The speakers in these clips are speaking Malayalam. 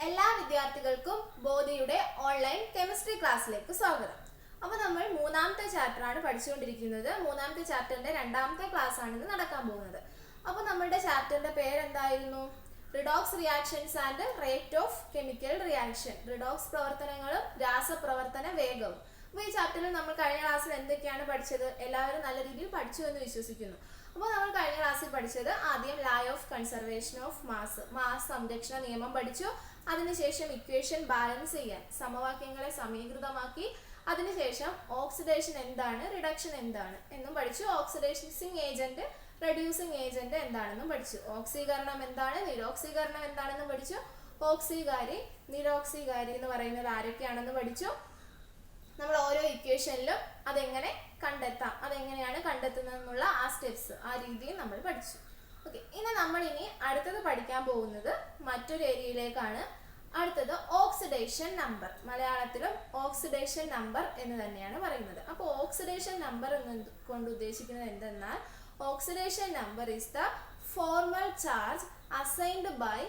എല്ലാ വിദ്യാർത്ഥികൾക്കും ബോധിയുടെ ഓൺലൈൻ കെമിസ്ട്രി ക്ലാസ്സിലേക്ക് സ്വാഗതം. അപ്പോൾ നമ്മൾ മൂന്നാമത്തെ ചാപ്റ്ററാണ് പഠിച്ചുകൊണ്ടിരിക്കുന്നത്. മൂന്നാമത്തെ ചാപ്റ്ററിന്റെ രണ്ടാമത്തെ ക്ലാസ് ആണ് ഇന്ന് നടക്കാൻ പോകുന്നത്. അപ്പോൾ നമ്മുടെ ചാപ്റ്ററിന്റെ പേര് എന്തായിരുന്നു? Redox reactions and rate of chemical reaction. Redox പ്രവർത്തനങ്ങളും രാസപ്രവർത്തന വേഗവും. അപ്പോൾ ഈ ചാപ്റ്ററിൽ നമ്മൾ കഴിഞ്ഞ ക്ലാസ്സിൽ എന്തൊക്കെയാണ് പഠിച്ചത്? എല്ലാവരും നല്ല രീതിയിൽ പഠിച്ചു എന്ന് വിശ്വസിക്കുന്നു. അപ്പോൾ നമ്മൾ കഴിഞ്ഞ ക്ലാസ്സിൽ പഠിച്ചത് ആദ്യം ലാ ഓഫ് കൺസർവേഷൻ ഓഫ് മാസ് സംരക്ഷണ നിയമം പഠിച്ചു. അതിനുശേഷം ഇക്വേഷൻ ബാലൻസ് ചെയ്യാൻ സമവാക്യങ്ങളെ സമീകൃതമാക്കി. അതിനുശേഷം ഓക്സിഡേഷൻ എന്താണ്, റിഡക്ഷൻ എന്താണ് എന്നും പഠിച്ചു. ഓക്സിഡൈസിങ് ഏജന്റ്, റെഡ്യൂസിങ് ഏജന്റ് എന്താണെന്നും പഠിച്ചു. ഓക്സീകരണം എന്താണ്, നിരോക്സീകരണം എന്താണെന്നും പഠിച്ചു. ഓക്സികാരി, നിരോക്സികാരി എന്ന് പറയുന്നത് ആരൊക്കെയാണെന്ന് പഠിച്ചു. നമ്മൾ ഓരോ ഇക്വേഷനിലും അതെങ്ങനെ കണ്ടെത്താം, അതെങ്ങനെയാണ് കണ്ടെത്തുന്നതെന്നുള്ള ആ സ്റ്റെപ്സ്, ആ രീതിയും നമ്മൾ പഠിച്ചു. ഓക്കെ, ഇനി അടുത്തത് പഠിക്കാൻ പോകുന്നത് മറ്റൊരു ഏരിയയിലേക്കാണ്. അടുത്തത് ഓക്സിഡേഷൻ നമ്പർ. മലയാളത്തിലും ഓക്സിഡേഷൻ നമ്പർ എന്ന് തന്നെയാണ് പറയുന്നത്. അപ്പോൾ ഓക്സിഡേഷൻ നമ്പർ കൊണ്ട് ഉദ്ദേശിക്കുന്നത് എന്തെന്നാൽ oxidation number is the formal charge assigned by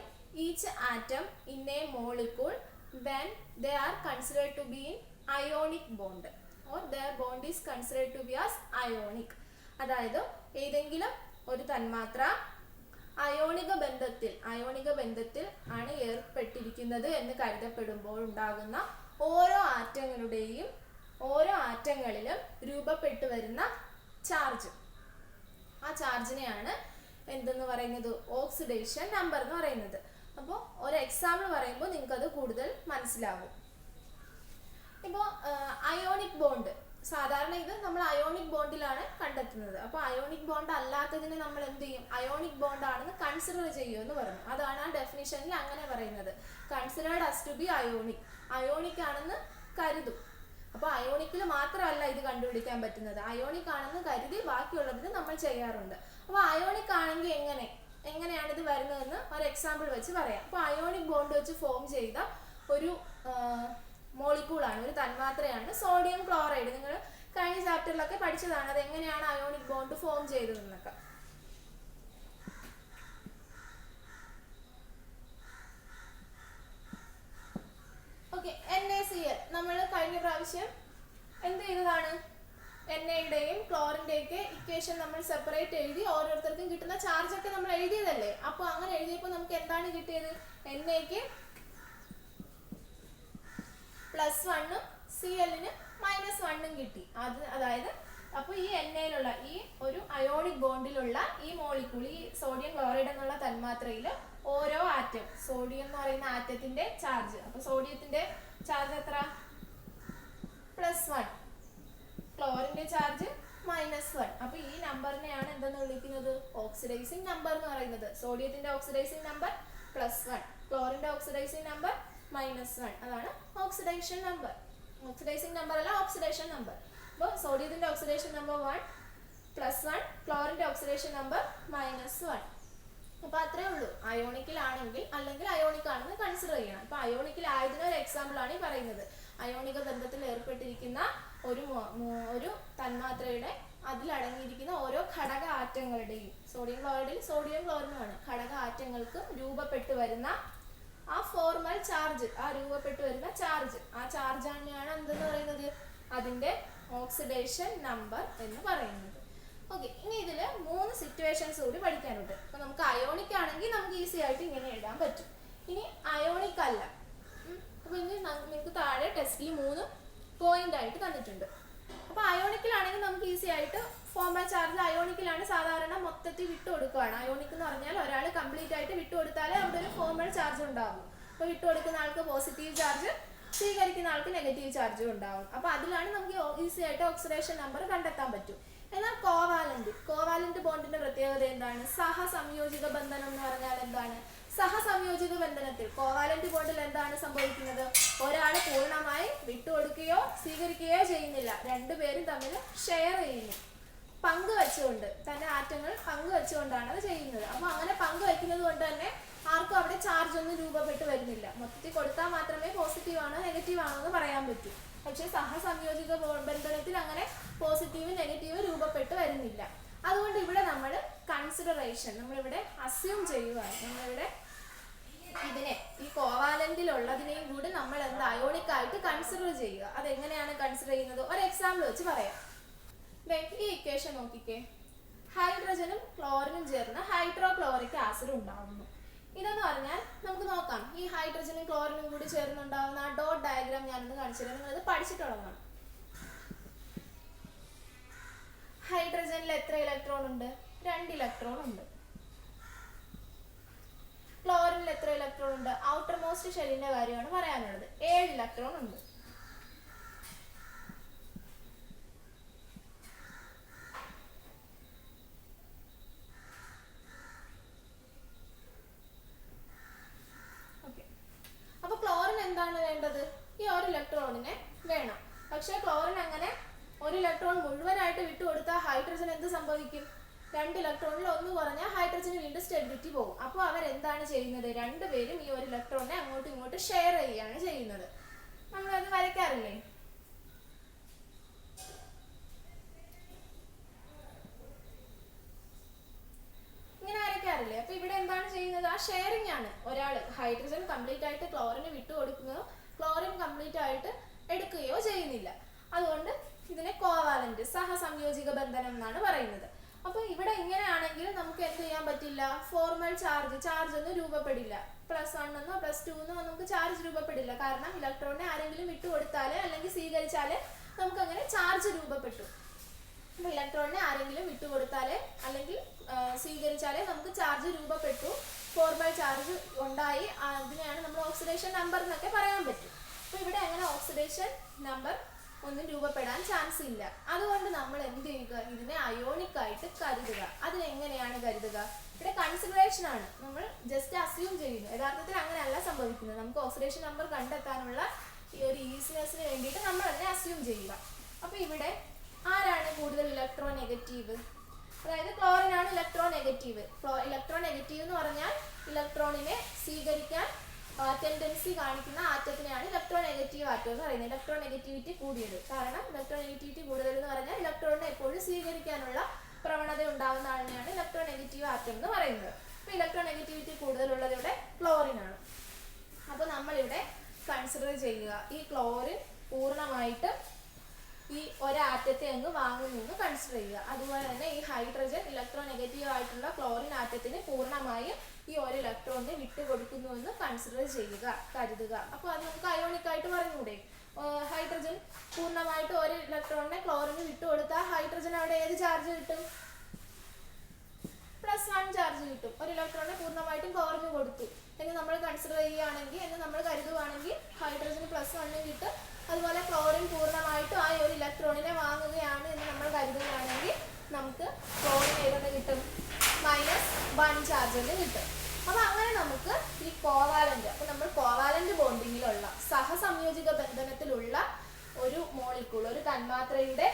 each atom in a molecule when they are considered to be in ionic bond or their bond is considered to be as ionic. അതായത് ഏതെങ്കിലും ഒരു തന്മാത്ര അയോണിക ബന്ധത്തിൽ ആണ് ഏർപ്പെട്ടിരിക്കുന്നത് എന്ന് കരുതപ്പെടുമ്പോൾ ഉണ്ടാകുന്ന ഓരോ ആറ്റങ്ങളിലും രൂപപ്പെട്ടു വരുന്ന ചാർജ്, ആ ചാർജിനെയാണ് എന്തെന്ന് പറയുന്നത്? ഓക്സിഡേഷൻ നമ്പർ എന്ന് പറയുന്നത്. അപ്പോൾ ഒരു എക്സാമ്പിൾ പറയുമ്പോൾ നിങ്ങൾക്കത് കൂടുതൽ മനസ്സിലാവും. ഇപ്പോൾ അയോണിക് ബോണ്ട്, സാധാരണ ഇത് നമ്മൾ അയോണിക് ബോണ്ടിലാണ് കണ്ടെത്തുന്നത്. അപ്പോൾ അയോണിക് ബോണ്ട് അല്ലാത്തതിന് നമ്മൾ എന്ത് ചെയ്യും? അയോണിക് ബോണ്ട് ആണെന്ന് കൺസിഡർ ചെയ്യുമെന്ന് പറഞ്ഞു. അതാണ് ആ ഡെഫിനിഷനിൽ അങ്ങനെ പറയുന്നത്. Considered as to be ionic ആണെന്ന് കരുതും. അപ്പോൾ അയോണിക്കിൽ മാത്രമല്ല ഇത് കണ്ടുപിടിക്കാൻ പറ്റുന്നത്, അയോണിക് ആണെന്ന് കരുതി ബാക്കിയുള്ളതിന് നമ്മൾ ചെയ്യാറുണ്ട്. അപ്പോൾ അയോണിക് ആണെങ്കിൽ എങ്ങനെയാണ് ഇത് വരുന്നതെന്ന് ഒരു എക്സാമ്പിൾ വെച്ച് പറയാം. അപ്പോൾ അയോണിക് ബോണ്ട് വെച്ച് ഫോം ചെയ്ത ഒരു മോളിക്യൂളാണ്, ഒരു തന്മാത്രയാണ് സോഡിയം ക്ലോറൈഡ്. നിങ്ങൾ കഴിഞ്ഞ ചാപ്റ്ററിലൊക്കെ പഠിച്ചതാണ് അത് എങ്ങനെയാണ് അയോണിക് ബോണ്ട് ഫോം ചെയ്തതെന്നൊക്കെ. ഓക്കെ, NaCl നമ്മൾ കഴിഞ്ഞ പ്രാവശ്യം എന്ത് ചെയ്തതാണ്? എണ്ണയുടെയും ക്ലോറിന്റെയൊക്കെ ഇക്വേഷൻ നമ്മൾ സെപ്പറേറ്റ് എഴുതി ഓരോരുത്തർക്കും കിട്ടുന്ന ചാർജ് ഒക്കെ നമ്മൾ എഴുതിയതല്ലേ. അപ്പോൾ അങ്ങനെ എഴുതിയപ്പോൾ നമുക്ക് എന്താണ് കിട്ടിയത്? എണ്ണയ്ക്ക് +1 Cl-ന് -1 കിട്ടി. അതായത് അപ്പോൾ ഈ എണ്ണയിലുള്ള ഈ ഒരു അയോണിക് ബോണ്ടിലുള്ള ഈ മോളിക്യൂൾ, ഈ സോഡിയം ക്ലോറൈഡ് എന്നുള്ള തന്മാത്രയിൽ ഓരോ ആറ്റം, സോഡിയം എന്ന് പറയുന്ന ആറ്റത്തിന്റെ ചാർജ്, അപ്പോൾ സോഡിയത്തിന്റെ ചാർജ് എത്ര? +1, ക്ലോറിന്റെ ചാർജ് -1. അപ്പോൾ ഈ നമ്പറിനെയാണ് എന്തെന്ന് വിളിക്കുന്നത്? ഓക്സിഡൈസിങ് നമ്പർ എന്ന് പറയുന്നത്. സോഡിയത്തിന്റെ ഓക്സിഡൈസിങ് നമ്പർ +1, ക്ലോറിന്റെ ഓക്സിഡൈസിങ് നമ്പർ -1. അതാണ് ഓക്സിഡേഷൻ നമ്പർ. ഓക്സിഡൈസിങ് നമ്പർ അല്ല, ഓക്സിഡേഷൻ നമ്പർ. അപ്പോൾ സോഡിയത്തിന്റെ ഓക്സിഡേഷൻ നമ്പർ 1 +1, ക്ലോറിന്റെ ഓക്സിഡേഷൻ നമ്പർ -1. അപ്പോൾ അത്രേ ഉള്ളൂ. അയോണിക്കിലാണെങ്കിൽ അല്ലെങ്കിൽ അയോണിക് ആണെന്ന് കൺസിഡർ ചെയ്യണം. അപ്പോൾ അയോണിക്കിൽ ആയതിന് ഒരു എക്സാമ്പിൾ ആണ് ഈ പറയുന്നത്. അയോണിക ബന്ധത്തിൽ ഏർപ്പെട്ടിരിക്കുന്ന ഒരു തന്മാത്രയുടെ അതിലടങ്ങിയിരിക്കുന്ന ഓരോ ഘടക ആറ്റങ്ങളുടെയും, സോഡിയം ക്ലോറൈഡിൽ സോഡിയം ക്ലോറിനുമാണ്, ഘടക ആറ്റങ്ങൾക്ക് രൂപപ്പെട്ടു വരുന്ന ആ ഫോർമൽ ചാർജ്, ആ രൂപപ്പെട്ടു വരുന്ന ചാർജ്, ആ ചാർജ് തന്നെയാണ് എന്തെന്ന് പറയുന്നത്? അതിന്റെ ഓക്സിഡേഷൻ നമ്പർ എന്ന് പറയുന്നത്. ഓക്കെ, ഇനി ഇതിൽ 3 സിറ്റുവേഷൻസ് കൂടി പഠിക്കാനുണ്ട്. അപ്പോൾ നമുക്ക് അയോണിക് ആണെങ്കിൽ നമുക്ക് ഈസി ആയിട്ട് ഇങ്ങനെ എഴുതാൻ പറ്റും. ഇനി അയോണിക് അല്ല, അപ്പോൾ ഇനി നിങ്ങൾക്ക് താഴെ ടെസ്റ്റിൽ 3 പോയിന്റ് ആയിട്ട് തന്നിട്ടുണ്ട്. അപ്പോൾ അയോണിക്കിലാണെങ്കിൽ നമുക്ക് ഈസി ആയിട്ട് ഫോർമൽ ചാർജ് അയോണിക്കിലാണ് സാധാരണ മൊത്തത്തിൽ വിട്ടുകൊടുക്കുകയാണ്. അയോണിക് എന്ന് പറഞ്ഞാൽ ഒരാൾ കംപ്ലീറ്റ് ആയിട്ട് വിട്ടുകൊടുത്താലേ അവിടെ ഒരു ഫോർമൽ ചാർജ് ഉണ്ടാകും. അപ്പോൾ വിട്ടുകൊടുക്കുന്ന ആൾക്ക് പോസിറ്റീവ് ചാർജ്, സ്വീകരിക്കുന്ന ആൾക്ക് നെഗറ്റീവ് ചാർജും ഉണ്ടാകും. അപ്പോൾ അതിലാണ് നമുക്ക് ഈസി ആയിട്ട് ഓക്സിഡേഷൻ നമ്പർ കണ്ടെത്താൻ പറ്റും. എന്നാൽ കോവാലന്റ് ബോണ്ടിന്റെ പ്രത്യേകത എന്താണ്? സഹസംയോജിക ബന്ധനം എന്ന് പറഞ്ഞാൽ എന്താണ്? സഹസംയോജിക ബന്ധനത്തിൽ കോവാലന്റ് ബോണ്ടിൽ എന്താണ് സംഭവിക്കുന്നത്? ഒരാൾ പൂർണ്ണമായി വിട്ടുകൊടുക്കുകയോ സ്വീകരിക്കുകയോ ചെയ്യുന്നില്ല, രണ്ടുപേരും തമ്മിൽ ഷെയർ ചെയ്യുന്നു, പങ്കുവെച്ചുകൊണ്ട്, തന്റെ ആറ്റങ്ങൾ പങ്കുവെച്ചുകൊണ്ടാണ് അത് ചെയ്യുന്നത്. അപ്പോൾ അങ്ങനെ പങ്കുവെക്കുന്നത് കൊണ്ട് തന്നെ ആർക്കും അവിടെ ചാർജ് ഒന്നും രൂപപ്പെട്ട് വരുന്നില്ല. മൊത്തത്തിൽ കൊടുത്താൽ മാത്രമേ പോസിറ്റീവ് ആണോ നെഗറ്റീവ് ആണോ എന്ന് പറയാൻ പറ്റൂ. പക്ഷേ സഹസംയോജിക ബന്ധനത്തിൽ അങ്ങനെ പോസിറ്റീവ് നെഗറ്റീവ് രൂപപ്പെട്ട് വരുന്നില്ല. അതുകൊണ്ട് ഇവിടെ നമ്മൾ കൺസിഡറേഷൻ, നമ്മളിവിടെ അസ്യൂം ചെയ്യുകയാണ്. നമ്മളിവിടെ ഇതിനെ ഈ കോവാലന്റിലുള്ള കൺസിഡർ ചെയ്യുക. അതെങ്ങനെയാണ് കൺസിഡർ ചെയ്യുന്നത് ഒരു എക്സാമ്പിൾ വെച്ച് പറയാം. ഈ ഇക്വേഷൻ നോക്കിക്കേ. ഹൈഡ്രജനും ക്ലോറിനും ചേർന്ന് ഹൈഡ്രോക്ലോറിക് ആസിഡ് ഉണ്ടാവുന്നു. ഇതെന്ന് പറഞ്ഞാൽ നമുക്ക് നോക്കാം. ഈ ഹൈഡ്രജനും ക്ലോറിനും കൂടി ചേർന്നുണ്ടാവുന്ന ആ ഡോട്ട് ഡയഗ്രാം ഞാനൊന്ന് കാണിച്ചു തരാം. നിങ്ങളിത് പഠിച്ചിട്ടുള്ളതാണ്. ഹൈഡ്രജനിൽ എത്ര ഇലക്ട്രോൺ ഉണ്ട്? 2 ഇലക്ട്രോൺ ഉണ്ട്. ക്ലോറിനിൽ എത്ര ഇലക്ട്രോൺ ഉണ്ട്? ഔട്ടർ മോസ്റ്റ് ഷെല്ലിന്റെ കാര്യമാണ് പറയാനുള്ളത്. 7 ഇലക്ട്രോൺ ഉണ്ട്. അപ്പൊ ക്ലോറിൻ എന്താണ് വേണ്ടത്? ഈ 1 ഇലക്ട്രോണിനെ വേണം. പക്ഷെ ക്ലോറിൻ അങ്ങനെ 1 ഇലക്ട്രോൺ മുഴുവനായിട്ട് വിട്ടുകൊടുത്താൽ ഹൈഡ്രജൻ എന്ത് സംഭവിക്കും? 2 ഇലക്ട്രോണിൽ 1 കുറഞ്ഞാൽ ഹൈഡ്രജന് വീണ്ടും സ്റ്റെബിലിറ്റി പോകും. അപ്പോൾ അവരെന്താണ് ചെയ്യുന്നത്? രണ്ടുപേരും ഈ 1 ഇലക്ട്രോണിനെ അങ്ങോട്ടും ഇങ്ങോട്ടും ഷെയർ ചെയ്യുകയാണ് ചെയ്യുന്നത്. നമ്മളത് വരയ്ക്കാറില്ലേ? ഇങ്ങനെ വരയ്ക്കാറില്ലേ? അപ്പൊ ഇവിടെ എന്താണ് ചെയ്യുന്നത്? ആ ഷെയറിംഗ് ആണ്. ഒരാൾ ഹൈഡ്രജൻ കംപ്ലീറ്റ് ആയിട്ട് ക്ലോറിന് വിട്ടുകൊടുക്കുകയോ ക്ലോറിൻ കംപ്ലീറ്റ് ആയിട്ട് എടുക്കുകയോ ചെയ്യുന്നില്ല. അതുകൊണ്ട് ഇതിനെ കോവാലന്റ് സഹസംയോജിക ബന്ധനം എന്നാണ് പറയുന്നത്. അപ്പൊ ഇവിടെ ഇങ്ങനെയാണെങ്കിൽ നമുക്ക് എന്ത് ചെയ്യാൻ പറ്റില്ല? ഫോർമൽ ചാർജ് ഒന്നും രൂപപ്പെടില്ല. +1 എന്നോ +2 എന്നോ നമുക്ക് ചാർജ് രൂപപ്പെടില്ല. കാരണം ഇലക്ട്രോണിനെ ആരെങ്കിലും വിട്ടുകൊടുത്താല് അല്ലെങ്കിൽ സ്വീകരിച്ചാല് നമുക്ക് അങ്ങനെ ചാർജ് രൂപപ്പെട്ടു. അപ്പൊ ഇലക്ട്രോണിനെ ആരെങ്കിലും വിട്ടുകൊടുത്താലേ അല്ലെങ്കിൽ സ്വീകരിച്ചാലേ നമുക്ക് ചാർജ് രൂപപ്പെട്ടു, ഫോർമൽ ചാർജ് ഉണ്ടായി. അതിനെയാണ് നമ്മൾ ഓക്സിഡേഷൻ നമ്പർ എന്നൊക്കെ പറയാൻ പറ്റും. അപ്പൊ ഇവിടെ അങ്ങനെ ഓക്സിഡേഷൻ നമ്പർ ഒന്നും രൂപപ്പെടാൻ ചാൻസ് ഇല്ല. അതുകൊണ്ട് നമ്മൾ എന്ത് ചെയ്യുക? ഇതിനെ അയോണിക് ആയിട്ട് കരുതുക. അതിനെങ്ങനെയാണ് കരുതുക? ഇവിടെ കൺസിഡറേഷൻ ആണ്. നമ്മൾ ജസ്റ്റ് അസ്യൂം ചെയ്യുന്നു. യഥാർത്ഥത്തിൽ അങ്ങനെയല്ല സംഭവിക്കുന്നത്. നമുക്ക് ഓക്സിഡേഷൻ നമ്പർ കണ്ടെത്താനുള്ള ഈ ഒരു ഈസിനെസ്സിന് വേണ്ടിയിട്ട് നമ്മൾ അതിനെ അസ്യൂം ചെയ്യുക. അപ്പൊ ഇവിടെ ആരാണ് കൂടുതൽ ഇലക്ട്രോ നെഗറ്റീവ്? അതായത് ക്ലോറിൻ ആണ് ഇലക്ട്രോ നെഗറ്റീവ്. ഇലക്ട്രോ നെഗറ്റീവ് എന്ന് പറഞ്ഞാൽ ഇലക്ട്രോണിനെ സ്വീകരിക്കാൻ ടെൻഡൻസി കാണിക്കുന്ന ആറ്റത്തിനെയാണ് ഇലക്ട്രോ നെഗറ്റീവ് ആറ്റം എന്ന് പറയുന്നത്. ഇലക്ട്രോ നെഗറ്റിവിറ്റി കൂടിയത്. കാരണം ഇലക്ട്രോ നെഗറ്റിവിറ്റി കൂടുതൽ എന്ന് പറഞ്ഞാൽ ഇലക്ട്രോണിനെ എപ്പോഴും സ്വീകരിക്കാനുള്ള പ്രവണത ഉണ്ടാവുന്ന ആളിനെയാണ് ഇലക്ട്രോ നെഗറ്റീവ് ആറ്റം എന്ന് പറയുന്നത്. അപ്പൊ ഇലക്ട്രോ നെഗറ്റിവിറ്റി കൂടുതലുള്ളത് ഇവിടെ ക്ലോറിൻ ആണ്. അപ്പൊ നമ്മളിവിടെ കൺസിഡർ ചെയ്യുക, ഈ ക്ലോറിൻ പൂർണ്ണമായിട്ട് ഈ ഒരാറ്റത്തെ അങ്ങ് വാങ്ങുന്നു എന്ന് കൺസിഡർ ചെയ്യുക. അതുപോലെ തന്നെ ഈ ഹൈഡ്രജൻ ഇലക്ട്രോ നെഗറ്റീവ് ആയിട്ടുള്ള ക്ലോറിൻ ആറ്റത്തിന് പൂർണ്ണമായും ഈ 1 ഇലക്ട്രോണിനെ വിട്ടുകൊടുക്കുന്നു എന്ന് കൺസിഡർ ചെയ്യുക, കരുതുക. അപ്പോൾ അത് നമുക്ക് അയോണിക് ആയിട്ട് പറഞ്ഞുകൂടെ? ഹൈഡ്രജൻ പൂർണ്ണമായിട്ട് 1 ഇലക്ട്രോണിനെ ക്ലോറിന് വിട്ടുകൊടുത്താൽ ഹൈഡ്രജൻ അവിടെ ഏത് ചാർജ് കിട്ടും? +1 ചാർജ് കിട്ടും. 1 ഇലക്ട്രോണിനെ പൂർണ്ണമായിട്ടും ക്ലോറിന് കൊടുത്തു എന്ന് നമ്മൾ കൺസിഡർ ചെയ്യുകയാണെങ്കിൽ, എന്ന് നമ്മൾ കരുതുകയാണെങ്കിൽ ഹൈഡ്രജന് +1 കിട്ടും. അതുപോലെ ക്ലോറിൻ പൂർണ്ണമായിട്ടും ആ 1 ഇലക്ട്രോണിനെ വാങ്ങുകയാണ് എന്ന് നമ്മൾ കരുതുകയാണെങ്കിൽ നമുക്ക് ക്ലോറിൻ ഏതൊക്കെ കിട്ടും? -1 ചാർജ് തന്നെ കിട്ടും. അപ്പൊ അങ്ങനെ നമുക്ക് ഈ കോവാലന്റ്, അപ്പൊ നമ്മൾ കോവാലന്റ് ബോണ്ടിങ്ങിലുള്ള സഹസംയോജിക ബന്ധനത്തിലുള്ള ഒരു മോളിക്യൂൾ, ഒരു തന്മാത്രയുടെ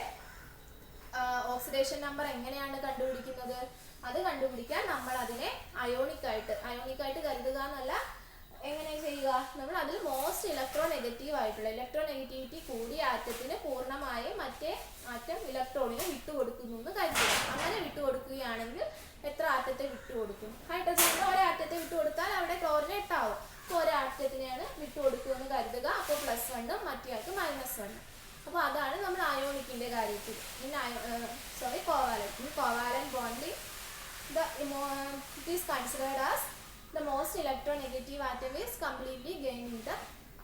ഓക്സിഡേഷൻ നമ്പർ എങ്ങനെയാണ് കണ്ടുപിടിക്കുന്നത്? അത് കണ്ടുപിടിക്കാൻ നമ്മൾ അതിനെ അയോണിക് ആയിട്ട് കരുതുക എന്നല്ല, എങ്ങനെ ചെയ്യുക? നമ്മൾ അതിൽ മോസ്റ്റ് ഇലക്ട്രോ നെഗറ്റീവ് ആയിട്ടുള്ള ഇലക്ട്രോ നെഗറ്റിവിറ്റി കൂടിയ ആറ്റത്തിന് പൂർണ്ണമായും മറ്റേ ആറ്റം ഇലക്ട്രോണിനെ വിട്ടുകൊടുക്കുന്നു എന്ന് കരുതുക. അങ്ങനെ വിട്ടുകൊടുക്കുകയാണെങ്കിൽ എത്ര ആറ്റത്തെ വിട്ടുകൊടുക്കും? ഹൈഡ്രജനിന് ഒരാറ്റത്തെ വിട്ടുകൊടുത്താൽ അവിടെ ക്ലോറിന് 8 ആവും. അപ്പോൾ ഒരാറ്റത്തിനെയാണ് വിട്ടുകൊടുക്കുക എന്ന് കരുതുക. അപ്പോൾ +1 മറ്റേ ആൾക്ക് -1. അപ്പോൾ അതാണ് നമ്മൾ അയോണിക്കിന്റെ കാര്യത്തിൽ. Covalent bonding it is considered as the most electronegative atom is completely gaining the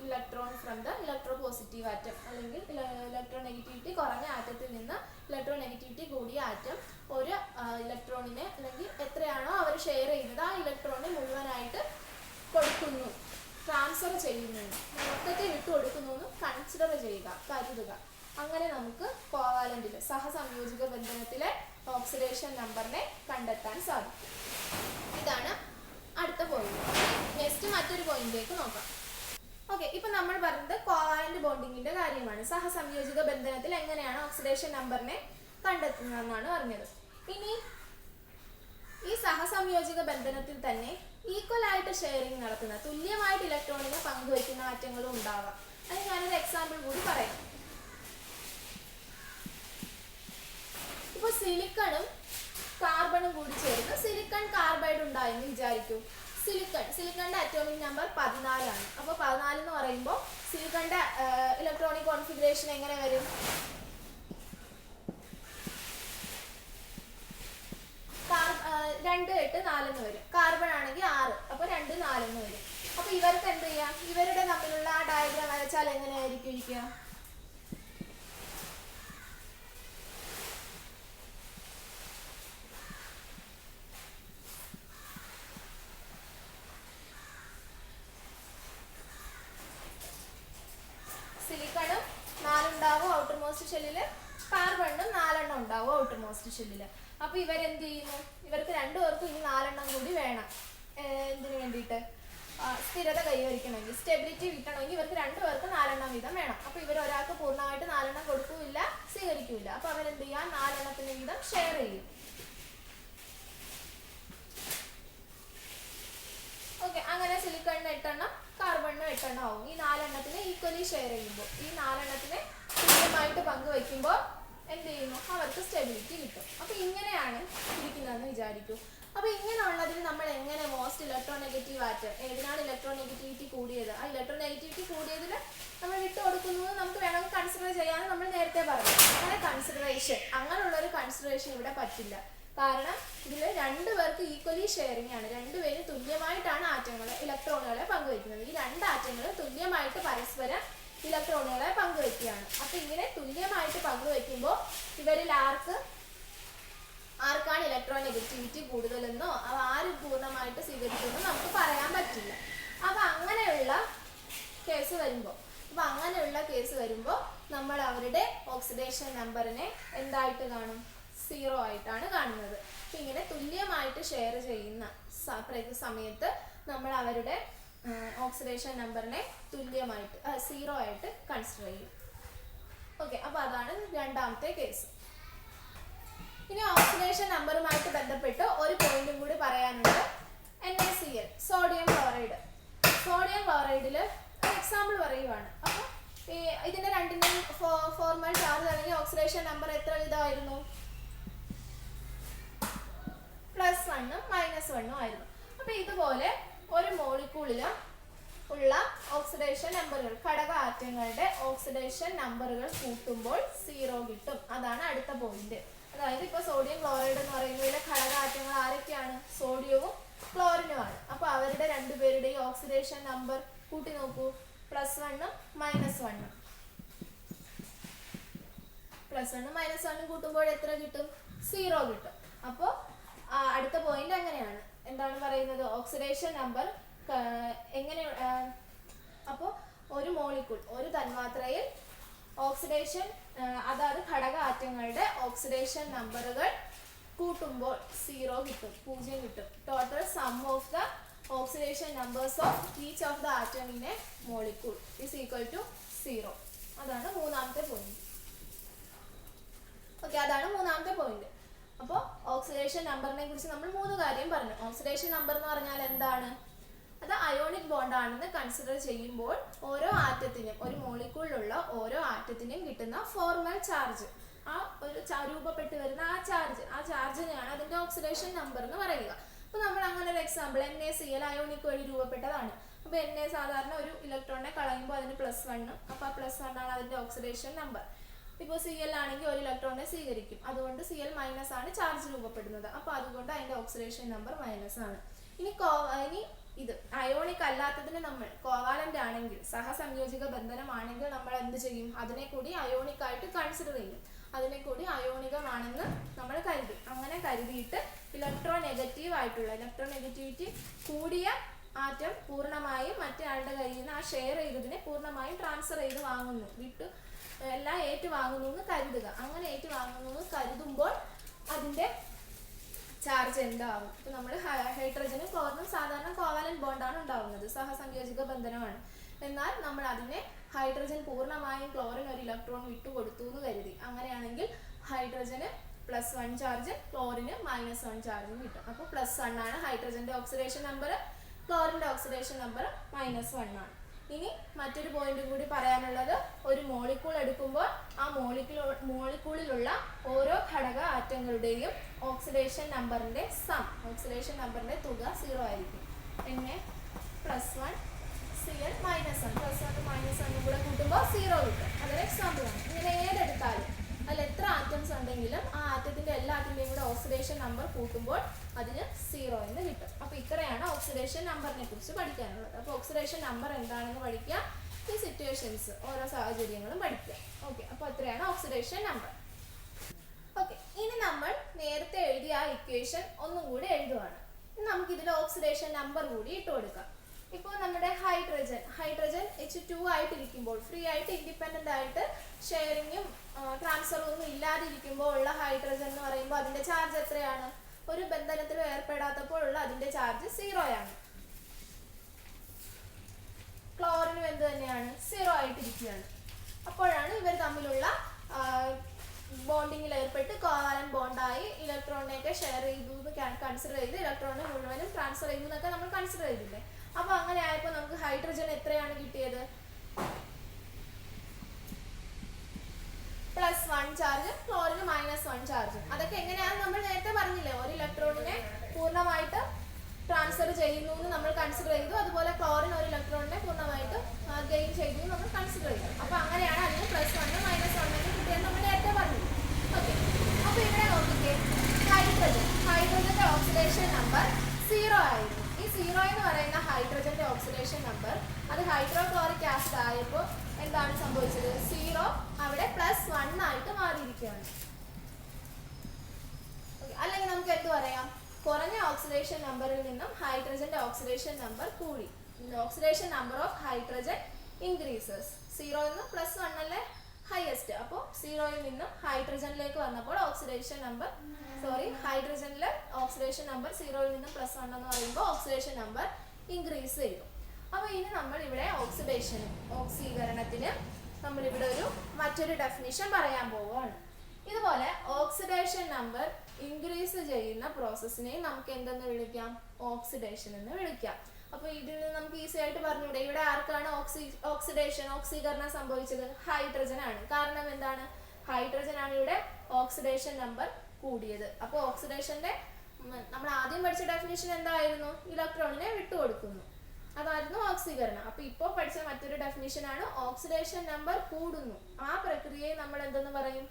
electron from the electropositive atom. അല്ലെങ്കിൽ ഇലക്ട്രോനെഗറ്റിവിറ്റി കുറഞ്ഞ ആറ്റത്തിൽ നിന്ന് ഇലക്ട്രോനെഗറ്റിവിറ്റി കൂടിയ ആറ്റം ഒരു ഇലക്ട്രോണിനെ അല്ലെങ്കിൽ എത്രയാണോ അവർ ഷെയർ ചെയ്യുന്നത് ആ ഇലക്ട്രോണിനെ മുഴുവനായിട്ട് കൊടുക്കുന്നു, ട്രാൻസ്ഫർ ചെയ്യുന്നു, മൊത്തത്തിൽ വിട്ടുകൊടുക്കുന്നു എന്ന് കൺസിഡർ ചെയ്യുക, കരുതുക. അങ്ങനെ നമുക്ക് കോവാലന്റിലെ സഹസംയോജിക ബന്ധനത്തിലെ ഓക്സിഡേഷൻ നമ്പറിനെ കണ്ടെത്താൻ സാധിക്കും. ഇതാണ് അടുത്ത പോയിന്റ്. നെക്സ്റ്റ് മറ്റൊരു പോയിന്റിലേക്ക് നോക്കാം. ഓക്കെ, ഇപ്പൊ നമ്മൾ പറഞ്ഞത് കോവാലന്റ് ബോണ്ടിങ്ങിന്റെ കാര്യമാണ്. സഹസംയോജിക ബന്ധനത്തിൽ എങ്ങനെയാണ് ഓക്സിഡേഷൻ നമ്പറിനെ കണ്ടെത്തുന്നതെന്നാണ് പറഞ്ഞത്. ഇനി ഈ സഹസംയോജിക ബന്ധനത്തിൽ തന്നെ ഈക്വൽ ആയിട്ട് ഷെയറിംഗ് നടത്തുന്ന, തുല്യമായിട്ട് ഇലക്ട്രോണിനെ പങ്കുവയ്ക്കുന്ന ആറ്റങ്ങളും ഉണ്ടാവാം. അത് ഞാനൊരു എക്സാമ്പിൾ കൂടി പറയാം. ഇപ്പൊ സിലിക്കണും കാർബണും കൂടി ചേർന്ന് സിലിക്കൺ കാർബൈഡ് ഉണ്ടായെന്ന് വിചാരിക്കൂ. സിലിക്കണിന്റെ അറ്റോമിക് നമ്പർ 14 ആണ്. അപ്പോൾ 14 എന്ന് പറയുമ്പോൾ സിലിക്കണിന്റെ ഇലക്ട്രോണിക് കോൺഫിഗറേഷൻ എങ്ങനെ വരും? 2 8 4 എന്ന് വരും. കാർബൺ ആണെങ്കിൽ 6, അപ്പോൾ 2 4 എന്ന് വരും. അപ്പോൾ ഇവർക്ക് എന്ത് ചെയ്യാം? ഇവരുടെ തമ്മിലുള്ള ആ ഡയഗ്രാം വരച്ചാൽ എങ്ങനെയായിരിക്കും ഇരിക്കുക? സിലിക്കണും 4 ഉണ്ടാവും ഔട്ടർ മോസ്റ്റ് ഷെല്ലില്, കാർബണും 4 എണ്ണം ഉണ്ടാവും ഔട്ടർ മോസ്റ്റ് ഷെല്ലില്. അപ്പൊ ഇവരെന്ത് ചെയ്യുന്നു? ഇവർക്ക് രണ്ടുപേർക്കും ഇനി 4 എണ്ണം കൂടി വേണം. എന്തിനു വേണ്ടിയിട്ട്? സ്ഥിരത കൈവരിക്കണമെങ്കിൽ, സ്റ്റെബിലിറ്റി കിട്ടണമെങ്കിൽ ഇവർക്ക് രണ്ടുപേർക്ക് 4 എണ്ണം വീതം വേണം. അപ്പൊ ഇവർ ഒരാൾക്ക് പൂർണ്ണമായിട്ട് 4 എണ്ണം കൊടുക്കൂല, സ്വീകരിക്കൂല. അപ്പൊ അവരെന്ത് ചെയ്യാം? 4 എണ്ണത്തിന്റെ വീതം ഷെയർ ചെയ്യും. ഓക്കെ, അങ്ങനെ സിലിക്കണിന് 8 എണ്ണം, കാർബണിന് 8 എണ്ണം ആവും. ഈ 4 എണ്ണത്തിന് ഈക്വലി ഷെയർ ചെയ്യുമ്പോൾ, ഈ 4 എണ്ണത്തിന് തുല്യമായിട്ട് പങ്കുവയ്ക്കുമ്പോൾ എന്ത് ചെയ്യുന്നു? അവർക്ക് സ്റ്റെബിലിറ്റി കിട്ടും. അപ്പൊ ഇങ്ങനെയാണ് ഇരിക്കുന്നതെന്ന് വിചാരിക്കൂ. അപ്പൊ ഇങ്ങനെയുള്ളതിന് നമ്മൾ എങ്ങനെ മോസ്റ്റ് ഇലക്ട്രോനെഗറ്റീവ് ആറ്റം, ഏതിനാണ് ഇലക്ട്രോനെഗറ്റിവിറ്റി കൂടിയത്, ആ ഇലക്ട്രോനെഗറ്റിവിറ്റി കൂടിയതിൽ നമ്മൾ വിട്ടുകൊടുക്കുന്നത് നമുക്ക് വേണമെങ്കിൽ കൺസിഡർ ചെയ്യാമെന്ന് നമ്മൾ നേരത്തെ പറഞ്ഞു. അങ്ങനെ കൺസിഡറേഷൻ, അങ്ങനെയുള്ളൊരു കൺസിഡറേഷൻ ഇവിടെ പറ്റില്ല. കാരണം ഇതിൽ രണ്ടുപേർക്ക് ഈക്വലി ഷെയറിംഗ് ആണ്. രണ്ടുപേരും തുല്യമായിട്ടാണ് ഇലക്ട്രോണുകളെ പങ്കുവയ്ക്കുന്നത്. ഈ 2 ആറ്റങ്ങളും തുല്യമായിട്ട് പരസ്പരം ഇലക്ട്രോണുകളെ പങ്കുവയ്ക്കുകയാണ്. അപ്പൊ ഇങ്ങനെ തുല്യമായിട്ട് പങ്കുവയ്ക്കുമ്പോൾ ഇവരിൽ ആർക്കാണ് ഇലക്ട്രോനെഗറ്റിവിറ്റി കൂടുതലെന്നോ അവ ആര് പൂർണ്ണമായിട്ട് സ്വീകരിക്കുമെന്നോ നമുക്ക് പറയാൻ പറ്റില്ല. അപ്പൊ അങ്ങനെയുള്ള കേസ് വരുമ്പോൾ നമ്മൾ അവരുടെ ഓക്സിഡേഷൻ നമ്പറിനെ എന്തായിട്ട് കാണും? 0 ആയിട്ടാണ് കാണുന്നത്. ഇങ്ങനെ തുല്യമായിട്ട് ഷെയർ ചെയ്യുന്ന സമയത്ത് നമ്മൾ അവരുടെ ഓക്സിഡേഷൻ നമ്പറിനെ തുല്യമായിട്ട് 0 ആയിട്ട് കൺസിഡർ ചെയ്യും. ഓക്കെ, അപ്പോൾ അതാണ് രണ്ടാമത്തെ കേസ്. ഇനി ഓക്സിഡേഷൻ നമ്പറുമായിട്ട് ബന്ധപ്പെട്ട് ഒരു പോയിന്റും കൂടി പറയാനുണ്ട്. NaCl, sodium chloride. സോഡിയം ക്ലോറൈഡിൽ ഒരു എക്സാമ്പിൾ പറയുവാണ്. അപ്പോൾ ഇതിന്റെ രണ്ടിന്റെയും ഫോർമൽ ചാർജ് അല്ലെങ്കിൽ ഓക്സിഡേഷൻ നമ്പർ എത്ര വിധമായിരുന്നു? +1 -1 ആയിരുന്നു. അപ്പൊ ഇതുപോലെ ഒരു മോളിക്യൂളിൽ ഉള്ള ഓക്സിഡേഷൻ നമ്പറുകൾ, ഘടക ആറ്റങ്ങളുടെ ഓക്സിഡേഷൻ നമ്പറുകൾ കൂട്ടുമ്പോൾ 0 കിട്ടും. അതാണ് അടുത്ത പോയിന്റ്. അതായത് ഇപ്പൊ സോഡിയം ക്ലോറൈഡ് എന്ന് പറയുന്നതിലെ ഘടക ആറ്റങ്ങൾ ആരൊക്കെയാണ്? സോഡിയവും ക്ലോറിനുമാണ്. അപ്പൊ അവരുടെ രണ്ടുപേരുടെയും ഓക്സിഡേഷൻ നമ്പർ കൂട്ടി നോക്കൂ. +1 -1. +1 -1 കൂട്ടുമ്പോൾ എത്ര കിട്ടും? 0 കിട്ടും. അപ്പോൾ അടുത്ത പോയിന്റ് അങ്ങനെയാണ്. എന്താണ് പറയുന്നത്? ഓക്സിഡേഷൻ നമ്പർ എങ്ങനെ? അപ്പോൾ ഒരു മോളിക്യൂൾ, ഒരു തന്മാത്രയിൽ ഓക്സിഡേഷൻ, അതായത് ഘടക ആറ്റങ്ങളുടെ ഓക്സിഡേഷൻ നമ്പറുകൾ കൂട്ടുമ്പോൾ 0 കിട്ടും, 0 കിട്ടും. Total sum of the oxidation numbers of each of the atom in a molecule is equal to 0. അതാണ് മൂന്നാമത്തെ പോയിന്റ്. ഓക്കെ, അതാണ് മൂന്നാമത്തെ പോയിന്റ്. അപ്പോൾ ഓക്സിഡേഷൻ നമ്പറിനെ കുറിച്ച് നമ്മൾ 3 കാര്യം പറഞ്ഞു. ഓക്സിഡേഷൻ നമ്പർ എന്ന് പറഞ്ഞാൽ എന്താണ്? അത് അയോണിക് ബോണ്ട് ആണെന്ന് കൺസിഡർ ചെയ്യുമ്പോൾ ഓരോ ആറ്റത്തിനും, ഒരു മോളിക്യൂളിലുള്ള ഓരോ ആറ്റത്തിനും കിട്ടുന്ന ഫോർമൽ ചാർജ്, ആ ഒരു രൂപപ്പെട്ട് വരുന്ന ആ ചാർജിനെയാണ് അതിന്റെ ഓക്സിഡേഷൻ നമ്പർ എന്ന് പറയുക. അപ്പോൾ നമ്മൾ അങ്ങനെ ഒരു എക്സാമ്പിൾ, NaCl അയോണിക് വഴി രൂപപ്പെട്ടതാണ്. അപ്പോൾ Na സാധാരണ ഒരു ഇലക്ട്രോണിനെ കളയുമ്പോൾ അതിന് +1, അപ്പോൾ ആ +1 ആണ് അതിന്റെ ഓക്സിഡേഷൻ നമ്പർ. ഇപ്പോൾ Cl ആണെങ്കിൽ ഒരു ഇലക്ട്രോണിനെ സ്വീകരിക്കും, അതുകൊണ്ട് Cl- ആണ് ചാർജ് രൂപപ്പെടുന്നത്. അപ്പോൾ അതുകൊണ്ട് അതിന്റെ ഓക്സിഡേഷൻ നമ്പർ -ആണ്. ഇനി ഇത് അയോണിക് അല്ലാത്തതിന് നമ്മൾ കോവാലന്റ് ആണെങ്കിൽ, സഹസംയോജിക ബന്ധനമാണെങ്കിൽ നമ്മൾ എന്ത് ചെയ്യും? അതിനെ കൂടി അയോണിക് ആയിട്ട് കൺസിഡർ ചെയ്യും. അതിനെ കൂടി അയോണികമാണെന്ന് നമ്മൾ കരുതും. അങ്ങനെ കരുതിയിട്ട് ഇലക്ട്രോനെഗറ്റിവിറ്റി കൂടിയ ആറ്റം പൂർണ്ണമായും മറ്റേ ആളുടെ കയ്യിൽ നിന്ന് ആ ഷെയർ ചെയ്തതിനെ പൂർണ്ണമായും ട്രാൻസ്ഫർ ചെയ്ത് വാങ്ങുന്നു, എല്ലാം ഏറ്റുവാങ്ങുന്നു എന്ന് കരുതുക. അങ്ങനെ ഏറ്റുവാങ്ങുന്നു എന്ന് കരുതുമ്പോൾ അതിന്റെ ചാർജ് എന്താവും? ഇപ്പൊ നമ്മൾ ഹൈഡ്രജനും ക്ലോറിനും സാധാരണ കോവാലന്റ് ബോണ്ടാണ് ഉണ്ടാവുന്നത്, സഹസംയോജിക ബന്ധനമാണ്. എന്നാൽ നമ്മൾ അതിനെ ഹൈഡ്രജൻ പൂർണ്ണമായും ക്ലോറിൻ ഒരു ഇലക്ട്രോൺ വിട്ടുകൊടുത്തു എന്ന് കരുതി. അങ്ങനെയാണെങ്കിൽ ഹൈഡ്രജന് +1 ചാർജ്, ക്ലോറിന് -1 ചാർജും കിട്ടും. അപ്പോൾ +1 ആണ് ഹൈഡ്രജന്റെ ഓക്സിഡേഷൻ നമ്പർ, ക്ലോറിന്റെ ഓക്സിഡേഷൻ നമ്പർ -1 ആണ്. ഇനി മറ്റൊരു പോയിന്റും കൂടി പറയാനുള്ളത്, ഒരു മോളിക്യൂൾ എടുക്കുമ്പോൾ ആ മോളിക്യൂളിലുള്ള ഓരോ ഘടക ആറ്റങ്ങളുടെയും ഓക്സിഡേഷൻ നമ്പറിന്റെ തുക 0 ആയിരിക്കും. Plus 1 Cl minus 1 plus 1 minus 1 കൂടെ കൂട്ടുമ്പോൾ 0 കിട്ടും. അതൊരു എക്സാമ്പിൾ ആണ്. ഇങ്ങനെ ഏതെടുത്താലും അതിൽ എത്ര ആറ്റംസ് ഉണ്ടെങ്കിലും ആ ആറ്റത്തിന്റെ എല്ലാത്തിന്റെയും കൂടെ ഓക്സിഡേഷൻ നമ്പർ കൂട്ടുമ്പോൾ അതിന് 0 എന്ന് കിട്ടും. അപ്പോൾ ഇത്രയാണ് ഓക്സിഡേഷൻ നമ്പറിനെ കുറിച്ച് പഠിക്കാനുള്ളത്. അപ്പോൾ ഓക്സിഡേഷൻ നമ്പർ എന്താണെന്ന് പഠിക്കുക, ഈ സിറ്റുവേഷൻസ് ഓരോ സാഹചര്യങ്ങളും പഠിക്കുക. ഓക്കെ, അപ്പോൾ അത്രയാണ് ഓക്സിഡേഷൻ നമ്പർ. ഓക്കെ, ഇനി നമ്മൾ നേരത്തെ എഴുതിയ ആ ഇക്വേഷൻ ഒന്നും കൂടി എഴുതുവാണ്. നമുക്ക് ഇതിൽ ഓക്സിഡേഷൻ നമ്പർ കൂടി ഇട്ട് കൊടുക്കാം. ഇപ്പോൾ നമ്മുടെ ഹൈഡ്രജൻ H2 ആയിട്ടിരിക്കുമ്പോൾ, ഫ്രീ ആയിട്ട് ഇൻഡിപെൻഡന്റ് ആയിട്ട് ഷെയറിങ്ങും ട്രാൻസ്ഫറും ഒന്നും ഇല്ലാതിരിക്കുമ്പോൾ ഉള്ള ഹൈഡ്രജൻ എന്ന് പറയുമ്പോൾ അതിന്റെ ചാർജ് എത്രയാണ്? ഒരു ബന്ധനത്തിലും ഏർപ്പെടാത്തപ്പോൾ ഉള്ള അതിന്റെ ചാർജ് 0 ആണ്. ക്ലോറിനും എന്ത് തന്നെയാണ്? 0 ആയിട്ടിരിക്കുകയാണ്. അപ്പോഴാണ് ഇവർ തമ്മിലുള്ള ബോണ്ടിങ്ങിൽ ഏർപ്പെട്ട് കോവാലന്റ് ബോണ്ടായി ഇലക്ട്രോണിനെയൊക്കെ ഷെയർ ചെയ്തു എന്ന് കൺസിഡർ ചെയ്ത് ഇലക്ട്രോണിനെ മുഴുവനും ട്രാൻസ്ഫർ ചെയ്തു എന്നൊക്കെ നമ്മൾ കൺസിഡർ ചെയ്തില്ലേ? അപ്പൊ അങ്ങനെ ആയപ്പോൾ നമുക്ക് ഹൈഡ്രജൻ എത്രയാണ് കിട്ടിയത്? +1 ചാർജ്, ക്ലോറിന് -1 ചാർജ്. അതൊക്കെ എങ്ങനെയാണെന്ന് നമ്മൾ നേരത്തെ പറഞ്ഞില്ലേ? ഒരു ഇലക്ട്രോണിനെ പൂർണ്ണമായിട്ട് ട്രാൻസ്ഫർ ചെയ്യുന്നു എന്ന് നമ്മൾ കൺസിഡർ ചെയ്തു. അതുപോലെ ക്ലോറിൻ ഒരു ഇലക്ട്രോണിനെ പൂർണ്ണമായിട്ട് ഗെയിൻ ചെയ്തു നമ്മൾ കൺസിഡർ ചെയ്തു. അപ്പൊ അങ്ങനെയാണ് അതിന് +1 -1 കിട്ടിയെന്ന് നമ്മൾ നേരത്തെ പറഞ്ഞു. ഓക്കെ, അപ്പൊ ഇവിടെ നോക്കിക്കേ, ഹൈഡ്രജന്റെ ഓക്സിഡേഷൻ നമ്പർ 0 ആയിരുന്നു. ഈ 0 എന്ന് പറയുന്ന ഹൈഡ്രജന്റെ ഓക്സിഡേഷൻ നമ്പർ അത് ഹൈഡ്രോക്ലോറിക് ആസിഡ് ആയപ്പോൾ എന്താണ് സംഭവിച്ചത്? 0 അവിടെ +1 ആയിട്ട് മാറിയിരിക്കുകയാണ്. അല്ലെങ്കിൽ നമുക്ക് എന്ത് പറയാം? കുറഞ്ഞ ഓക്സിഡേഷൻ നമ്പറിൽ നിന്നും ഹൈഡ്രജന്റെ ഓക്സിഡേഷൻ നമ്പർ കൂടി. Oxidation number of hydrogen increases. 0 നിന്ന് +1 അല്ലേ ഹയസ്റ്റ്. അപ്പോൾ 0യിൽ നിന്നും ഹൈഡ്രജനിലേക്ക് വന്നപ്പോൾ ഹൈഡ്രജനിലെ ഓക്സിഡേഷൻ നമ്പർ 0യിൽ നിന്നും +1 എന്ന് പറയുമ്പോൾ ഓക്സിഡേഷൻ നമ്പർ ഇൻക്രീസ് ചെയ്തു. അപ്പോൾ ഇനി നമ്മൾ ഇവിടെ ഓക്സീകരണത്തിന് നമ്മളിവിടെ മറ്റൊരു ഡെഫിനിഷൻ പറയാൻ പോവുകയാണ്. ഇതുപോലെ ഓക്സിഡേഷൻ നമ്പർ ഇൻക്രീസ് ചെയ്യുന്ന പ്രോസസ്സിനെ നമുക്ക് എന്തെന്ന് വിളിക്കാം? ഓക്സിഡേഷൻ എന്ന് വിളിക്കാം. അപ്പൊ ഇതിൽ നിന്ന് നമുക്ക് ഈസി ആയിട്ട് പറഞ്ഞൂടെ, ഇവിടെ ആർക്കാണ് ഓക്സീകരണം സംഭവിച്ചത്? ഹൈഡ്രജൻ ആണ്. കാരണം എന്താണ്? ഹൈഡ്രജൻ ആണ് ഇവിടെ ഓക്സിഡേഷൻ നമ്പർ കൂടിയത്. അപ്പൊ ഓക്സിഡേഷന്റെ നമ്മൾ ആദ്യം പഠിച്ച ഡെഫിനിഷൻ എന്തായിരുന്നു? ഇലക്ട്രോണിനെ വിട്ടുകൊടുക്കുന്നു, അതായിരുന്നു ഓക്സീകരണം. അപ്പൊ ഇപ്പൊ പഠിച്ച മറ്റൊരു ഡെഫിനിഷൻ ആണ് ഓക്സിഡേഷൻ നമ്പർ കൂടുന്നു. ആ പ്രക്രിയയെ നമ്മൾ എന്തെന്ന് പറയും?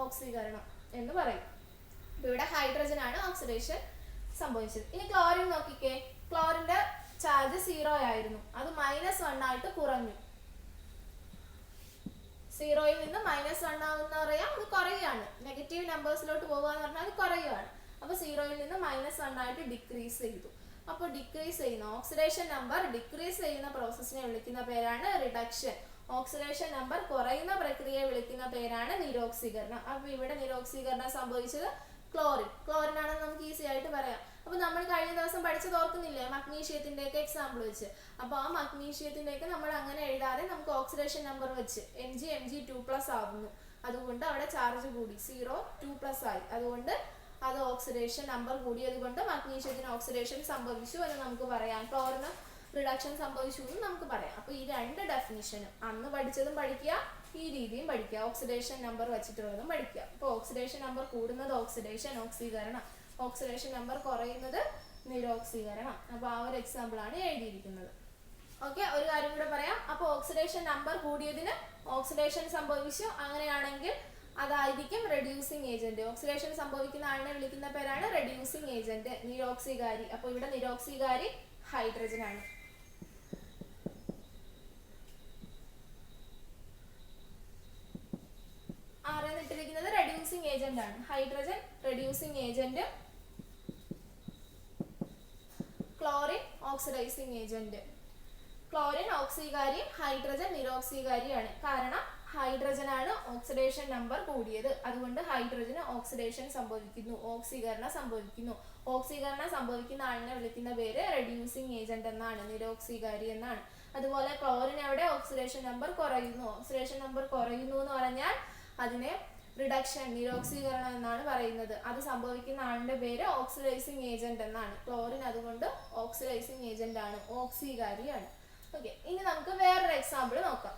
ഓക്സീകരണം എന്ന് പറയും. അപ്പൊ ഇവിടെ ഹൈഡ്രജൻ ആണ് ഓക്സിഡേഷൻ സംഭവിച്ചത്. ഇനി ക്ലോറിൻ നോക്കിക്കേ, ക്ലോറിന്റെ ചാർജ് 0 ആയിരുന്നു, അത് -1 ആയിട്ട് കുറഞ്ഞു. 0യിൽ നിന്ന് -1 ആവുന്ന പറയാം, അത് കുറയുകയാണ്. നെഗറ്റീവ് നമ്പേഴ്സിലോട്ട് പോകാന്ന് പറഞ്ഞാൽ അത് കുറയുകയാണ്. അപ്പൊ 0യിൽ നിന്ന് -1 ആയിട്ട് ഡിക്രീസ് ചെയ്തു. അപ്പോൾ ഡിക്രീസ് ചെയ്യുന്ന ഓക്സിഡേഷൻ നമ്പർ ഡിക്രീസ് ചെയ്യുന്ന പ്രോസസ്സിനെ വിളിക്കുന്ന പേരാണ് റിഡക്ഷൻ. ഓക്സിഡേഷൻ നമ്പർ കുറയുന്ന പ്രക്രിയയെ വിളിക്കുന്ന പേരാണ് നിരോക്സീകരണം. അപ്പൊ ഇവിടെ നിരോക്സീകരണം സംഭവിച്ചത് ക്ലോറിൻ ആണെന്ന് നമുക്ക് ഈസി ആയിട്ട് പറയാം. അപ്പൊ നമ്മൾ കഴിഞ്ഞ ദിവസം പഠിച്ചത് ഓർക്കുന്നില്ലേ? മഗ്നീഷ്യത്തിന്റെ ഒക്കെ എക്സാമ്പിൾ വെച്ച്. അപ്പൊ ആ മഗ്നീഷ്യത്തിന്റെ ഒക്കെ നമ്മൾ അങ്ങനെ എഴുതാതെ നമുക്ക് ഓക്സിഡേഷൻ നമ്പർ വെച്ച് Mg2+ ആവുന്നു. അതുകൊണ്ട് അവിടെ ചാർജ് കൂടി, 0 2+ ആയി. അതുകൊണ്ട് അത് ഓക്സിഡേഷൻ നമ്പർ കൂടിയത് കൊണ്ട് മഗ്നീഷ്യത്തിന് ഓക്സിഡേഷൻ സംഭവിച്ചു എന്ന് നമുക്ക് പറയാം. ക്ലോറിന് റിഡക്ഷൻ സംഭവിച്ചു എന്ന് നമുക്ക് പറയാം. അപ്പൊ ഈ രണ്ട് ഡെഫിനിഷനും അന്ന് പഠിച്ചതും പഠിക്കുക, ഈ രീതിയും പഠിക്കുക. ഓക്സിഡേഷൻ നമ്പർ വെച്ചിട്ടുള്ളതും പഠിക്കുക. അപ്പോൾ ഓക്സിഡേഷൻ നമ്പർ കൂടുന്നത് ഓക്സീകരണം, ഓക്സിഡേഷൻ നമ്പർ കുറയുന്നത് നിരോക്സീകരണം. അപ്പോൾ ആ ഒരു എക്സാമ്പിൾ ആണ് എഴുതിയിരിക്കുന്നത്. ഓക്കെ, ഒരു കാര്യം കൂടെ പറയാം. അപ്പോൾ ഓക്സിഡേഷൻ നമ്പർ കൂടിയതിന് ഓക്സിഡേഷൻ സംഭവിച്ചു, അങ്ങനെയാണെങ്കിൽ അതായിരിക്കും റെഡ്യൂസിങ് ഏജന്റ്. ഓക്സിഡേഷൻ സംഭവിക്കുന്ന ആളിനെ വിളിക്കുന്ന പേരാണ് റെഡ്യൂസിങ് ഏജന്റ്, നിരോക്സികാരി. അപ്പോൾ ഇവിടെ നിരോക്സികാരി ഹൈഡ്രജൻ ആണ്. ഇട്ടിരിക്കുന്നത് റെഡ്യൂസിങ് ഏജന്റ് ആണ്. Hydrogen reducing agent, chlorine oxidising agent. Chlorine ഓക്സീകാരിയും ഹൈഡ്രജൻ നിരോക്സീകാരിയാണ്. കാരണം ഹൈഡ്രജൻ ആണ് ഓക്സിഡേഷൻ നമ്പർ കൂടിയത്, അതുകൊണ്ട് ഹൈഡ്രജന് ഓക്സിഡേഷൻ സംഭവിക്കുന്നു, ഓക്സീകരണം സംഭവിക്കുന്നു. ഓക്സീകരണം സംഭവിക്കുന്ന ആളിനെ വിളിക്കുന്ന പേര് റെഡ്യൂസിങ് ഏജന്റ് എന്നാണ്, നിരോക്സീകാരി എന്നാണ്. അതുപോലെ ക്ലോറിൻ അവിടെ ഓക്സിഡേഷൻ നമ്പർ കുറയുന്നു. ഓക്സിഡേഷൻ നമ്പർ കുറയുന്നു എന്ന് പറഞ്ഞാൽ അതിനെ റിഡക്ഷൻ, നിരോക്സീകരണം എന്നാണ് പറയുന്നത്. അത് സംഭവിക്കുന്ന ആളിന്റെ പേര് ഓക്സിഡൈസിങ് ഏജന്റ് എന്നാണ്. ക്ലോറിൻ അതുകൊണ്ട് ഓക്സിഡൈസിങ് ഏജന്റ് ആണ്, ഓക്സീകാരിയാണ്. ഓക്കെ, ഇനി നമുക്ക് വേറൊരു എക്സാമ്പിൾ നോക്കാം.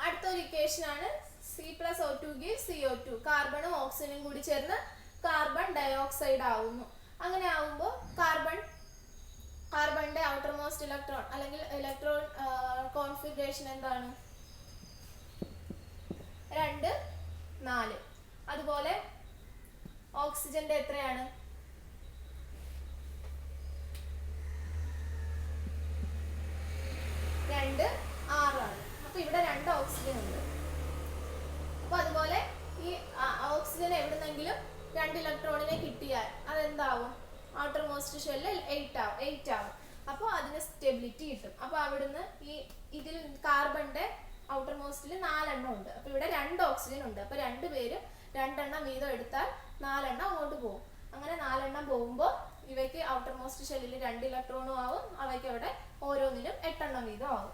അടുത്തൊരു ഇക്വേഷൻ ആണ് C+O2 gives CO2. കാർബണും ഓക്സിജനും കൂടി ചേർന്ന് കാർബൺ ഡയോക്സൈഡ് ആവുന്നു. അങ്ങനെ ആവുമ്പോൾ കാർബണിന്റെ ഫസ്റ്റ് ഇലക്ട്രോൺ അല്ലെങ്കിൽ ഇലക്ട്രോൺ കോൺഫിഗറേഷൻ എന്താണ്? 2 4. അതുപോലെ ഓക്സിജന്റെ എത്രയാണ്? 2 6 ആണ്. അപ്പൊ ഇവിടെ 2 ഓക്സിജൻ ഉണ്ട്. അപ്പൊ അതുപോലെ ഈ ഓക്സിജൻ എവിടുന്നെങ്കിലും 2 ഇലക്ട്രോണിനെ കിട്ടിയാൽ അതെന്താവും? ഔട്ടർ മോസ്റ്റ് ഷെല്ലിൽ 8 ആവും. അപ്പോൾ അതിന് സ്റ്റെബിലിറ്റി കിട്ടും. അപ്പോൾ അവിടുന്ന് ഇതിൽ കാർബണിന്റെ ഔട്ടർ മോസ്റ്റിൽ 4 എണ്ണം ഉണ്ട്. അപ്പോൾ ഇവിടെ 2 ഓക്സിജൻ ഉണ്ട്. അപ്പോൾ 2 പേര് 2 എണ്ണം വീതം എടുത്താൽ 4 എണ്ണം അങ്ങോട്ട് പോകും. അങ്ങനെ 4 എണ്ണം പോകുമ്പോൾ ഇവയ്ക്ക് ഔട്ടർ മോസ്റ്റ് ഷെല്ലിൽ 2 ഇലക്ട്രോണും ആവും. അവയ്ക്ക് അവിടെ ഓരോന്നിലും 8 എണ്ണം വീതം ആവും.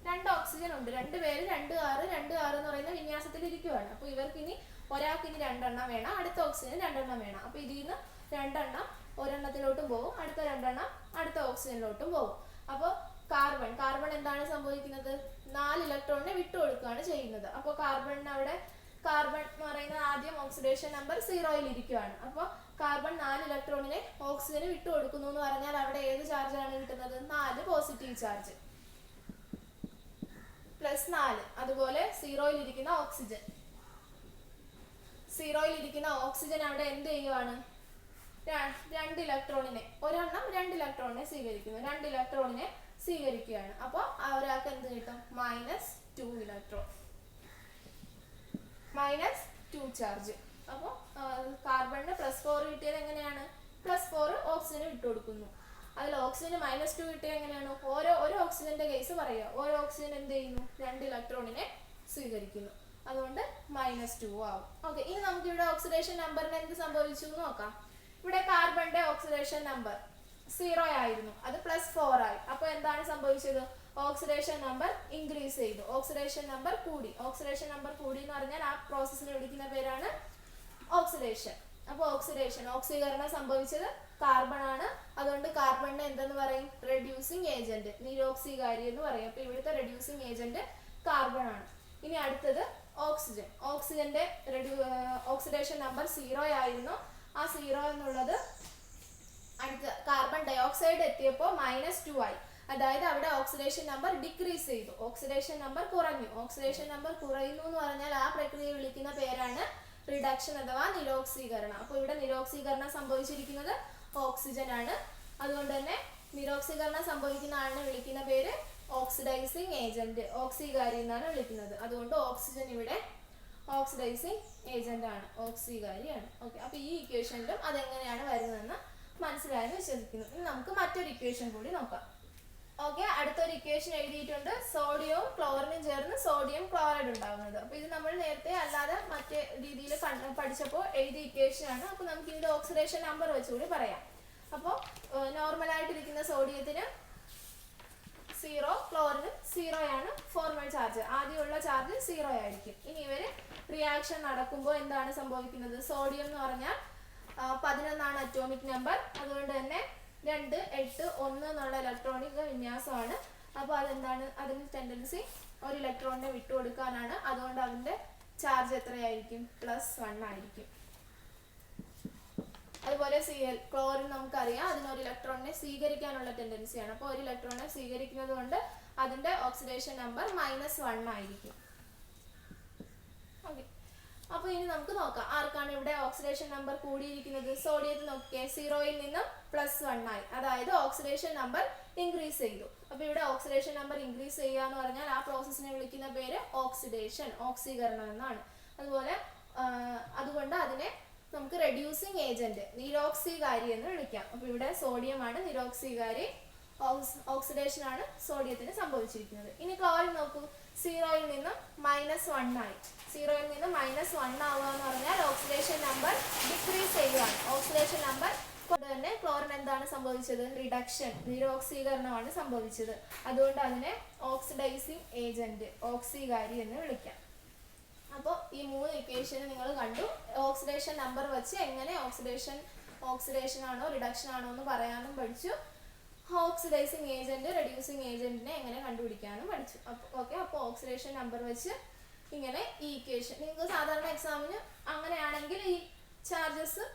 2 ഓക്സിജൻ ഉണ്ട്. 2 പേര് 2 6 എന്ന് പറയുന്ന വിന്യാസത്തിൽ ഇരിക്കുവാണ്. അപ്പോൾ ഇവർക്ക് ഇനി ഒരാൾക്ക് ഇനി 2 എണ്ണം വേണം, അടുത്ത ഓക്സിജൻ 2 എണ്ണം വേണം. അപ്പോൾ ഇതിൽ നിന്ന് 2 എണ്ണം ഒരെണ്ണത്തിലോട്ടും പോകും, അടുത്ത 2 എണ്ണം അടുത്ത ഓക്സിജനിലോട്ടും പോകും. അപ്പോൾ കാർബൺ എന്താണ് സംഭവിക്കുന്നത്? 4 ഇലക്ട്രോണിനെ വിട്ടുകൊടുക്കുകയാണ് ചെയ്യുന്നത്. അപ്പോൾ കാർബൺ എന്ന് പറയുന്നത് ആദ്യം ഓക്സിഡേഷൻ നമ്പർ 0 ഇരിക്കുകയാണ്. അപ്പോൾ കാർബൺ 4 ഇലക്ട്രോണിനെ ഓക്സിജന് വിട്ടുകൊടുക്കുന്നു എന്ന് പറഞ്ഞാൽ അവിടെ ഏത് ചാർജാണ് കിട്ടുന്നത്? 4 പോസിറ്റീവ് ചാർജ് +4. അതുപോലെ 0 ഇരിക്കുന്ന ഓക്സിജൻ അവിടെ എന്ത് ചെയ്യുവാണ്? 2 ഇലക്ട്രോണിനെ ഒരെണ്ണം 2 ഇലക്ട്രോണിനെ സ്വീകരിക്കുന്നു. 2 ഇലക്ട്രോണിനെ സ്വീകരിക്കുകയാണ്. അപ്പോൾ ഒരാൾക്ക് എന്ത് കിട്ടും? -2 ഇലക്ട്രോൺ, -2 ചാർജ്. അപ്പോൾ കാർബണിന് +4 കിട്ടിയത് എങ്ങനെയാണ്? +4 ഓക്സിജന് വിട്ടുകൊടുക്കുന്നു. അതിൽ ഓക്സിജന് -2 കിട്ടിയത് എങ്ങനെയാണ്? ഓരോ ഓക്സിജന്റെ കേസ് പറയുക. ഓരോ ഓക്സിജൻ എന്ത് ചെയ്യുന്നു? 2 ഇലക്ട്രോണിനെ സ്വീകരിക്കുന്നു. അതുകൊണ്ട് -2 ആവും. ഓക്കെ, ഇനി നമുക്ക് ഇവിടെ ഓക്സിഡേഷൻ നമ്പറിന് എന്ത് സംഭവിച്ചു നോക്കാം. ഇവിടെ കാർബണിന്റെ ഓക്സിഡേഷൻ നമ്പർ 0 ആയിരുന്നു, അത് +4 ആയി. അപ്പോൾ എന്താണ് സംഭവിച്ചത്? ഓക്സിഡേഷൻ നമ്പർ ഇൻക്രീസ് ചെയ്തു, ഓക്സിഡേഷൻ നമ്പർ കൂടി. ഓക്സിഡേഷൻ നമ്പർ കൂടി എന്ന് പറഞ്ഞാൽ ആ പ്രോസസ്സിനെ വിളിക്കുന്ന പേരാണ് ഓക്സിഡേഷൻ. അപ്പോൾ ഓക്സീകരണം സംഭവിച്ചത് കാർബൺ ആണ്. അതുകൊണ്ട് കാർബണിനെ എന്തെന്ന് പറയും? റെഡ്യൂസിങ് ഏജന്റ്, നിരോക്സീകാരി എന്ന് പറയും. അപ്പോൾ ഇവിടുത്തെ റെഡ്യൂസിങ് ഏജന്റ് കാർബൺ ആണ്. ഇനി അടുത്തത് ഓക്സിജന്റെ ഓക്സിഡേഷൻ നമ്പർ 0 ആയിരുന്നു. ആ 0 എന്നുള്ളത് അടുത്ത കാർബൺ ഡയോക്സൈഡ് എത്തിയപ്പോൾ -2 ആയി. അതായത് അവിടെ ഓക്സിഡേഷൻ നമ്പർ ഡിക്രീസ് ചെയ്തു, ഓക്സിഡേഷൻ നമ്പർ കുറഞ്ഞു. ഓക്സിഡേഷൻ നമ്പർ കുറയുന്നു എന്ന് പറഞ്ഞാൽ ആ പ്രക്രിയയെ വിളിക്കുന്ന പേരാണ് റിഡക്ഷൻ അഥവാ നിരോക്സീകരണം. അപ്പോൾ ഇവിടെ നിരോക്സീകരണം സംഭവിച്ചിരിക്കുന്നത് ഓക്സിജൻ ആണ്. അതുകൊണ്ട് തന്നെ നിരോക്സീകരണം സംഭവിക്കുന്ന ആളിനെ വിളിക്കുന്ന പേര് ഓക്സിഡൈസിങ് ഏജന്റ്, ഓക്സീകാരി എന്നാണ് വിളിക്കുന്നത്. അതുകൊണ്ട് ഓക്സിജൻ ഇവിടെ ഓക്സിഡൈസിങ് ഏജന്റ് ആണ്, ഓക്സീകാരിയാണ്. ഓക്കെ, അപ്പോൾ ഈ ഇക്വേഷനിലും അതെങ്ങനെയാണ് വരുന്നതെന്ന് മനസ്സിലായെന്ന് വിശ്വസിക്കുന്നു. ഇനി നമുക്ക് മറ്റൊരു ഇക്വേഷൻ കൂടി നോക്കാം. ഓക്കെ, അടുത്തൊരു ഇക്വേഷൻ എഴുതിയിട്ടുണ്ട്. സോഡിയവും ക്ലോറിനും ചേർന്ന് സോഡിയം ക്ലോറൈഡ് ഉണ്ടാകുന്നത്. അപ്പോൾ ഇത് നമ്മൾ നേരത്തെ അല്ലാതെ മറ്റേ രീതിയിൽ പഠിച്ചപ്പോൾ എഴുതിയ ഇക്വേഷൻ ആണ്. അപ്പോൾ നമുക്ക് ഇതിന്റെ ഓക്സിഡേഷൻ നമ്പർ വെച്ചുകൂടി പറയാം. അപ്പോൾ നോർമലായിട്ടിരിക്കുന്ന സോഡിയത്തിന് 0, ക്ലോറിനും 0 ആണ് ഫോർമൽ ചാർജ്. ആദ്യമുള്ള ചാർജ് 0 ആയിരിക്കും. ഇനി ഇവര് റിയാക്ഷൻ നടക്കുമ്പോൾ എന്താണ് സംഭവിക്കുന്നത്? സോഡിയം എന്ന് പറഞ്ഞാൽ 11 ആണ് അറ്റോമിക് നമ്പർ. അതുകൊണ്ട് തന്നെ 2, 8, 1 എന്നുള്ള ഇലക്ട്രോണിക് വിന്യാസമാണ്. അപ്പോൾ അതെന്താണ്? അതിന് ടെൻഡൻസി ഒരു ഇലക്ട്രോണിനെ വിട്ടുകൊടുക്കാനാണ്. അതുകൊണ്ട് അതിന്റെ ചാർജ് എത്രയായിരിക്കും? +1 ആയിരിക്കും. അതുപോലെ Cl, ക്ലോറിൻ നമുക്കറിയാം, അതിനൊരു ഇലക്ട്രോണിനെ സ്വീകരിക്കാനുള്ള ടെൻഡൻസിയാണ്. അപ്പോൾ ഒരു ഇലക്ട്രോണിനെ സ്വീകരിക്കുന്നത് കൊണ്ട് അതിന്റെ ഓക്സിഡേഷൻ നമ്പർ -1 ആയിരിക്കും. ഓക്കെ, അപ്പോൾ ഇനി നമുക്ക് നോക്കാം ആർക്കാണ് ഇവിടെ ഓക്സിഡേഷൻ നമ്പർ കൂടിയിരിക്കുന്നത്. സോഡിയത്തിൽ നോക്കിയേ, 0 നിന്നും +1 ആയി, അതായത് ഓക്സിഡേഷൻ നമ്പർ ഇൻക്രീസ് ചെയ്തു. അപ്പോൾ ഇവിടെ ഓക്സിഡേഷൻ നമ്പർ ഇൻക്രീസ് ചെയ്യുക എന്ന് പറഞ്ഞാൽ ആ പ്രോസസ്സിനെ വിളിക്കുന്ന പേര് ഓക്സിഡേഷൻ, ഓക്സീകരണം എന്നാണ്. അതുകൊണ്ട് അതിനെ നമുക്ക് റെഡ്യൂസിങ് ഏജന്റ്, നിരോക്സീകാരി എന്ന് വിളിക്കാം. അപ്പോൾ ഇവിടെ സോഡിയം ആണ് നിരോക്സീകാരി, ഓക്സിഡേഷൻ ആണ് സോഡിയത്തിന് സംഭവിച്ചിരിക്കുന്നത്. ഇനി ക്ലോറിൻ നോക്കൂ, 0 നിന്നും -1 ആയി. 0 നിന്നും -1 ആവുക എന്ന് പറഞ്ഞാൽ ഓക്സിഡേഷൻ നമ്പർ ഡിക്രീസ് ചെയ്യുകയാണ്. ഓക്സിഡേഷൻ നമ്പർ കൊണ്ട് തന്നെ ക്ലോറിൻ എന്താണ് സംഭവിച്ചത്? റിഡക്ഷൻ, നിരോക്സീകരണമാണ് സംഭവിച്ചത്. അതുകൊണ്ട് അതിനെ ഓക്സിഡൈസിങ് ഏജന്റ്, ഓക്സീകാരി എന്ന് വിളിക്കാം. അപ്പോൾ ഈ 3 ഇക്വേഷൻ നിങ്ങൾ കണ്ടു. ഓക്സിഡേഷൻ നമ്പർ വെച്ച് എങ്ങനെ ഓക്സിഡേഷൻ ആണോ റിഡക്ഷൻ ആണോ എന്ന് പറയാനും പഠിച്ചു. ഓക്സിഡൈസിങ് ഏജന്റ്, റെഡ്യൂസിങ് ഏജന്റിനെ എങ്ങനെ കണ്ടുപിടിക്കാനും പഠിച്ചു. അപ്പോൾ ഓക്സിഡേഷൻ നമ്പർ വെച്ച് ഇങ്ങനെ ഈ ഇക്വേഷൻ നിങ്ങൾക്ക് സാധാരണ എക്സാമിന് അങ്ങനെയാണെങ്കിൽ ഈ ചാർജസ്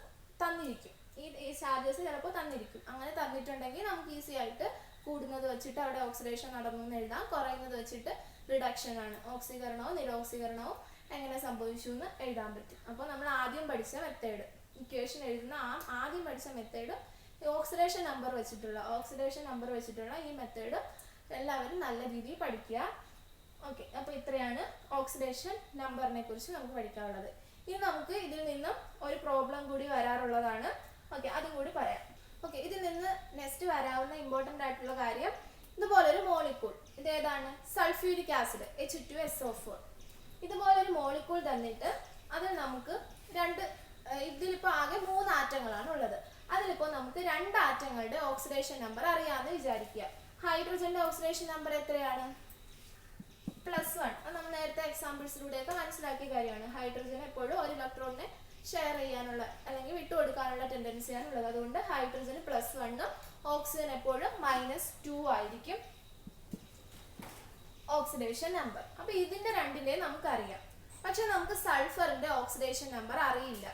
തന്നിരിക്കും. ഈ ചാർജസ് ചിലപ്പോൾ തന്നിരിക്കും. അങ്ങനെ തന്നിട്ടുണ്ടെങ്കിൽ നമുക്ക് ഈസി ആയിട്ട് കൂടുന്നത് വെച്ചിട്ട് അവിടെ ഓക്സിഡേഷൻ നടന്നു എന്ന് എഴുതാം, കുറയുന്നത് വെച്ചിട്ട് റിഡക്ഷൻ ആണ്, ഓക്സീകരണവും നിരോക്സീകരണവും എങ്ങനെ സംഭവിച്ചു എന്ന് എഴുതാൻ പറ്റും. അപ്പോൾ നമ്മൾ ആദ്യം പഠിച്ച മെത്തേഡ്, ഇക്വേഷൻ എഴുതുന്ന ആദ്യം പഠിച്ച മെത്തേഡ് ഓക്സിഡേഷൻ നമ്പർ വെച്ചിട്ടുള്ള ഈ മെത്തേഡ് എല്ലാവരും നല്ല രീതിയിൽ പഠിക്കുക. ഓക്കെ, അപ്പോൾ ഇത്രയാണ് ഓക്സിഡേഷൻ നമ്പറിനെ കുറിച്ച് നമുക്ക് പഠിക്കാനുള്ളത്. ഇനി നമുക്ക് ഇതിൽ നിന്നും ഒരു പ്രോബ്ലം കൂടി വരാറുള്ളതാണ്. ഓക്കെ, അതും കൂടി പറയാം. ഓക്കെ, ഇതിൽ നിന്ന് നെക്സ്റ്റ് വരാവുന്ന ഇമ്പോർട്ടൻ്റ് ആയിട്ടുള്ള കാര്യം, ഇതുപോലൊരു മോളിക്കൂൾ, ഇതേതാണ് സൾഫ്യൂരിക് ആസിഡ് H2SO4, ഇതുപോലൊരു മോളിക്കൂൾ തന്നിട്ട് അതിൽ നമുക്ക് ഇതിലിപ്പോൾ ആകെ 3 ആറ്റങ്ങളാണ് ഉള്ളത്. അതിലിപ്പോൾ നമുക്ക് 2 ആറ്റങ്ങളുടെ ഓക്സിഡേഷൻ നമ്പർ അറിയാമെന്ന് വിചാരിക്കുക. ഹൈഡ്രജന്റെ ഓക്സിഡേഷൻ നമ്പർ എത്രയാണ്? +1. അത് നമ്മൾ നേരത്തെ എക്സാമ്പിൾസിലൂടെയൊക്കെ മനസ്സിലാക്കിയ കാര്യമാണ്. ഹൈഡ്രജൻ എപ്പോഴും ഒരു ഇലക്ട്രോണിനെ ഷെയർ ചെയ്യാനുള്ള അല്ലെങ്കിൽ വിട്ടുകൊടുക്കാനുള്ള ടെൻഡൻസിയാണ് ഉള്ളത്. അതുകൊണ്ട് ഹൈഡ്രജന് +1, ഓക്സിജൻ എപ്പോഴും -2 ആയിരിക്കും ഓക്സിഡേഷൻ നമ്പർ. അപ്പൊ ഇതിന്റെ രണ്ടിന്റെയും നമുക്കറിയാം. പക്ഷെ നമുക്ക് സൾഫറിന്റെ ഓക്സിഡേഷൻ നമ്പർ അറിയില്ല.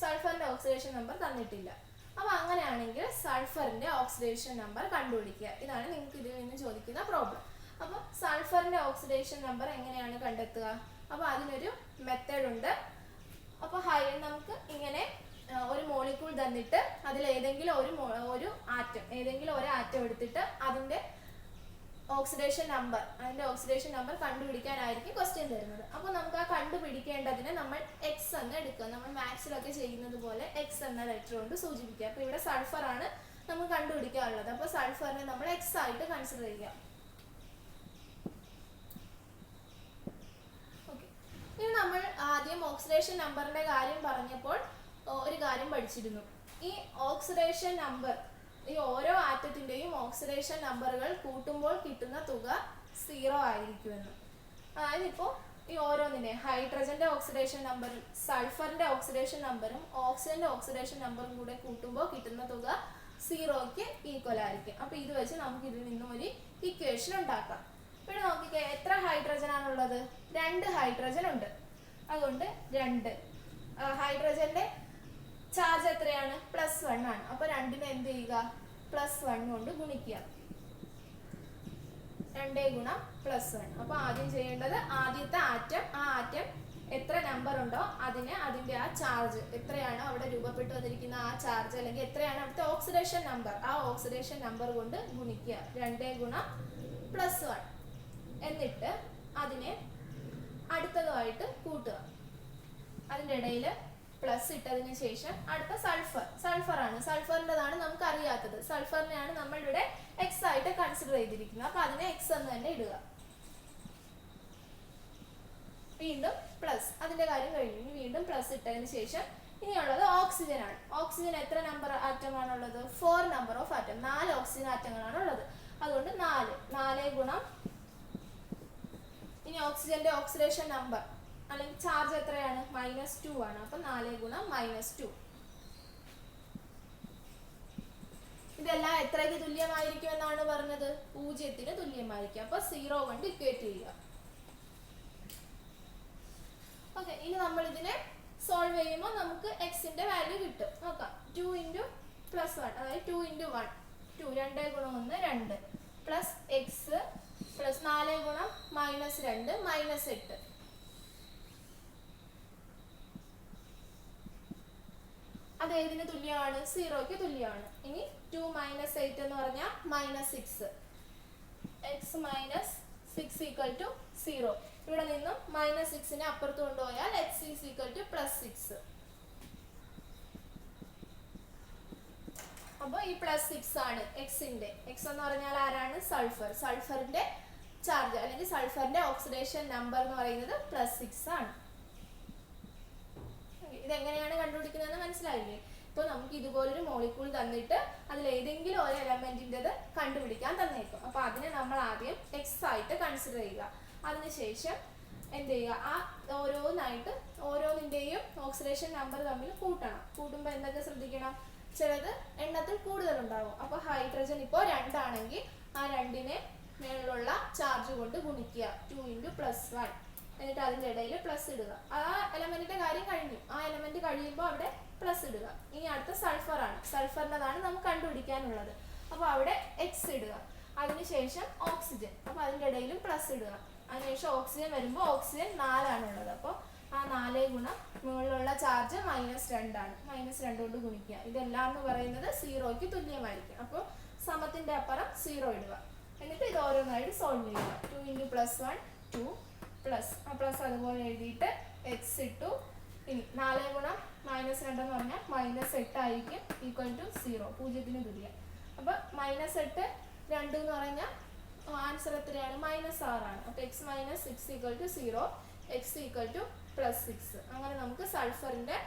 സൾഫറിന്റെ ഓക്സിഡേഷൻ നമ്പർ തന്നിട്ടില്ല. അപ്പൊ അങ്ങനെയാണെങ്കിൽ സൾഫറിന്റെ ഓക്സിഡേഷൻ നമ്പർ കണ്ടുപിടിക്കുക. ഇതാണ് നിങ്ങൾക്ക് ഇതിൽ നിന്ന് ചോദിക്കുന്ന പ്രോബ്ലം. അപ്പൊ സൾഫറിന്റെ ഓക്സിഡേഷൻ നമ്പർ എങ്ങനെയാണ് കണ്ടെത്തുക? അപ്പൊ അതിനൊരു മെത്തേഡ് ഉണ്ട്. അപ്പൊ നമുക്ക് ഇങ്ങനെ ഒരു മോളിക്യൂൾ തന്നിട്ട് അതിൽ ഏതെങ്കിലും ഒരു ആറ്റം എടുത്തിട്ട് അതിന്റെ ഓക്സിഡേഷൻ നമ്പർ കണ്ടുപിടിക്കാനായിരിക്കും ക്വസ്റ്റ്യൻ തരുന്നത്. അപ്പോൾ നമുക്ക് ആ കണ്ടുപിടിക്കേണ്ടതിനെ നമ്മൾ എക്സ് എന്ന് എടുക്കുക. നമ്മൾ മാത്സിലൊക്കെ ചെയ്യുന്നത് പോലെ എക്സ് എന്ന ലെറ്റർ കൊണ്ട് സൂചിപ്പിക്കുക. അപ്പോൾ ഇവിടെ സൾഫർ ആണ് നമുക്ക് കണ്ടുപിടിക്കാനുള്ളത്. അപ്പോൾ സൾഫറിനെ നമ്മൾ എക്സ് ആയിട്ട് കൺസിഡർ ചെയ്യുക. ഓക്കെ, ഇനി നമ്മൾ ആദ്യം ഓക്സിഡേഷൻ നമ്പറിന്റെ കാര്യം പറഞ്ഞപ്പോൾ ഒരു കാര്യം പഠിച്ചിരുന്നു. ഈ ഓക്സിഡേഷൻ നമ്പർ, ഈ ഓരോ ആറ്റത്തിന്റെയും ഓക്സിഡേഷൻ നമ്പറുകൾ കൂട്ടുമ്പോൾ കിട്ടുന്ന തുക 0 ആയിരിക്കുമെന്ന്. അതായത് ഇപ്പോൾ ഈ ഓരോന്നിനെ ഹൈഡ്രജന്റെ ഓക്സിഡേഷൻ നമ്പറും സൾഫറിന്റെ ഓക്സിഡേഷൻ നമ്പറും ഓക്സിജന്റെ ഓക്സിഡേഷൻ നമ്പറും കൂടെ കൂട്ടുമ്പോൾ കിട്ടുന്ന തുക 0ക്ക് ഈക്വൽ ആയിരിക്കും. അപ്പൊ ഇത് വെച്ച് നമുക്ക് ഇതിൽ നിന്നും ഒരു ഇക്വേഷൻ ഉണ്ടാക്കാം. ഇവിടെ നോക്കിക്കേ, എത്ര ഹൈഡ്രജൻ ആണുള്ളത്? 2 ഹൈഡ്രജൻ ഉണ്ട്. അതുകൊണ്ട് 2 ഹൈഡ്രജന്റെ ചാർജ് എത്രയാണ്? +1 ആണ്. അപ്പൊ 2നെ എന്ത് ചെയ്യുക? +1 കൊണ്ട് ഗുണിക്കുക. 2 × +1. അപ്പൊ ആദ്യം ചെയ്യേണ്ടത് ആദ്യത്തെ ആറ്റം, ആ ആറ്റം എത്ര നമ്പർ ഉണ്ടോ അതിന്റെ ആ ചാർജ് എത്രയാണോ അവിടെ രൂപപ്പെട്ടു വന്നിരിക്കുന്ന ആ ചാർജ്, അല്ലെങ്കിൽ എത്രയാണ് അവിടുത്തെ ഓക്സിഡേഷൻ നമ്പർ, ആ ഓക്സിഡേഷൻ നമ്പർ കൊണ്ട് ഗുണിക്കുക. 2 × +1. എന്നിട്ട് അതിനെ അടുത്തതുമായിട്ട് കൂട്ടുക. അതിൻ്റെ ഇടയിൽ പ്ലസ് ഇട്ടതിന് ശേഷം അടുത്ത സൾഫർ ആണ്. സൾഫറിൻ്റെതാണ് നമുക്ക് അറിയാത്തത്. സൾഫറിനെയാണ് നമ്മൾ ഇവിടെ എക്സ് ആയിട്ട് കൺസിഡർ ചെയ്തിരിക്കുന്നത്. അപ്പൊ അതിനെ എക്സ് എന്ന് തന്നെ ഇടുക. വീണ്ടും പ്ലസ്, അതിന്റെ കാര്യം കഴിഞ്ഞു. വീണ്ടും പ്ലസ് ഇട്ടതിന് ശേഷം ഇനിയുള്ളത് ഓക്സിജൻ ആണ്. ഓക്സിജൻ എത്ര നമ്പർ ആറ്റമാണുള്ളത്? 4 നമ്പർ ഓഫ് ആറ്റം, 4 ഓക്സിജൻ ആറ്റങ്ങളാണ് ഉള്ളത്. അതുകൊണ്ട് 4 ഇനി ഓക്സിജന്റെ ഓക്സിഡേഷൻ നമ്പർ അല്ലെങ്കിൽ ചാർജ് എത്രയാണ്? -2 ആണ്. അപ്പൊ 4 × -2. ഇതെല്ലാം എത്രയ്ക്ക് തുല്യമായിരിക്കും എന്നാണ് പറഞ്ഞത്? 0ന് തുല്യമായിരിക്കും. അപ്പൊ 0 കൊണ്ട് ഇക്വേറ്റ് ചെയ്യുക. ഓക്കെ, ഇനി നമ്മൾ ഇതിനെ സോൾവ് ചെയ്യുമ്പോൾ നമുക്ക് എക്സിന്റെ വാല്യൂ കിട്ടും. നോക്കാം. 2 × +1, അതായത് 2 × 1 2, 2 × 1 2 പ്ലസ് എക്സ് പ്ലസ് 4 × -2 -8. അത് ഏതിന് തുല്യമാണ്? 0ക്ക് തുല്യമാണ്. ഇനി 2 - 8 എന്ന് പറഞ്ഞാൽ -6. x - 6 = 0. ഇവിടെ നിന്നും -6നെ അപ്പുറത്ത് കൊണ്ടുപോയാൽ x = +6. അപ്പോൾ ഈ +6 ആണ് എക്സിന്റെ. എക്സ് എന്ന് പറഞ്ഞാൽ ആരാണ്? സൾഫർ. സൾഫറിന്റെ ചാർജ് അല്ലെങ്കിൽ സൾഫറിന്റെ ഓക്സിഡേഷൻ നമ്പർ എന്ന് പറയുന്നത് +6 ആണ്. ഇതെങ്ങനെയാണ് കണ്ടുപിടിക്കുന്നതെന്ന് മനസ്സിലായില്ലേ? ഇപ്പോൾ നമുക്ക് ഇതുപോലൊരു മോളിക്യൂൾ തന്നിട്ട് അതിൽ ഏതെങ്കിലും ഒരു എലമെന്റിൻ്റെത് കണ്ടുപിടിക്കാൻ തന്നേക്കും. അപ്പോൾ അതിനെ നമ്മൾ ആദ്യം എക്സ് ആയിട്ട് കൺസിഡർ ചെയ്യുക. അതിനുശേഷം എന്ത് ചെയ്യുക? ആ ഓരോന്നിൻ്റെയും ഓക്സിഡേഷൻ നമ്പർ തമ്മിൽ കൂട്ടണം. കൂട്ടുമ്പോൾ എന്തൊക്കെ ശ്രദ്ധിക്കണം? ചിലത് എണ്ണത്തിൽ കൂടുതലുണ്ടാവും. അപ്പോൾ ഹൈഡ്രജൻ ഇപ്പോൾ 2 ആണെങ്കിൽ ആ 2നെ മേളിലുള്ള ചാർജ് കൊണ്ട് ഗുണിക്കുക. 2 × +1. എന്നിട്ട് അതിൻ്റെ ഇടയിൽ പ്ലസ് ഇടുക. ആ എലമെന്റിന്റെ കാര്യം കഴിഞ്ഞു. ആ എലമെന്റ് കഴിയുമ്പോൾ അവിടെ പ്ലസ് ഇടുക. ഇനി അടുത്ത സൾഫർ ആണ്. സൾഫറിൻ്റെതാണ് നമുക്ക് കണ്ടുപിടിക്കാനുള്ളത്. അപ്പോൾ അവിടെ എക്സ് ഇടുക. അതിനുശേഷം ഓക്സിജൻ, അപ്പോൾ അതിൻ്റെ ഇടയിലും പ്ലസ് ഇടുക. അതിനുശേഷം ഓക്സിജൻ വരുമ്പോൾ ഓക്സിജൻ 4ആണുള്ളത്. അപ്പോൾ ആ 4 ഗുണം മുകളിലുള്ള ചാർജ് -2 ആണ്. -2 കൊണ്ട് ഗുണിക്കുക. ഇതെല്ലാം എന്ന് പറയുന്നത് 0ക്ക് തുല്യമായിരിക്കും. അപ്പോൾ സമത്തിൻ്റെ അപ്പുറം 0 ഇടുക. എന്നിട്ട് ഇത് ഓരോന്നായിട്ട് സോൾവ് ചെയ്യുക. 2 × +1 2 പ്ലസ് ആ പ്ലസ് അതുപോലെ എഴുതിയിട്ട് എക്സ് ഇട്ടു. ഇനി 4 ഗുണം -2 എന്ന് പറഞ്ഞാൽ -8 ആയിരിക്കും, ഈക്വൽ ടു 0, 0ന് തുല്യം. അപ്പോൾ -8 2 എന്ന് പറഞ്ഞാൽ ആൻസർ എത്രയാണ്? -6 ആണ്. അപ്പോൾ x - 6 = 0, x = +6. അങ്ങനെ നമുക്ക് സൾഫറിൻ്റെ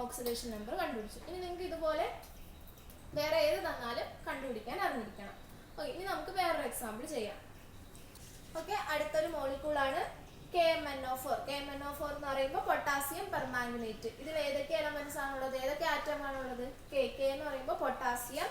ഓക്സിഡേഷൻ നമ്പർ കണ്ടുപിടിച്ചു. ഇനി നിങ്ങൾക്ക് ഇതുപോലെ വേറെ ഏത് തന്നാലും കണ്ടുപിടിക്കാൻ അറിഞ്ഞിരിക്കണം. ഓക്കെ, ഇനി നമുക്ക് വേറൊരു എക്സാമ്പിൾ ചെയ്യാം. ഓക്കെ, അടുത്തൊരു മോളിക്യൂളാണ് KMnO4. KMnO4 എന്ന് പറയുമ്പോൾ പൊട്ടാസ്യം പെർമാംഗനേറ്റ്. ഇതിൽ ഏതൊക്കെ എലമെന്റ്സ് ആണുള്ളത്? ഏതൊക്കെ ആറ്റം ആണുള്ളത്? K എന്ന് പറയുമ്പോൾ പൊട്ടാസ്യം,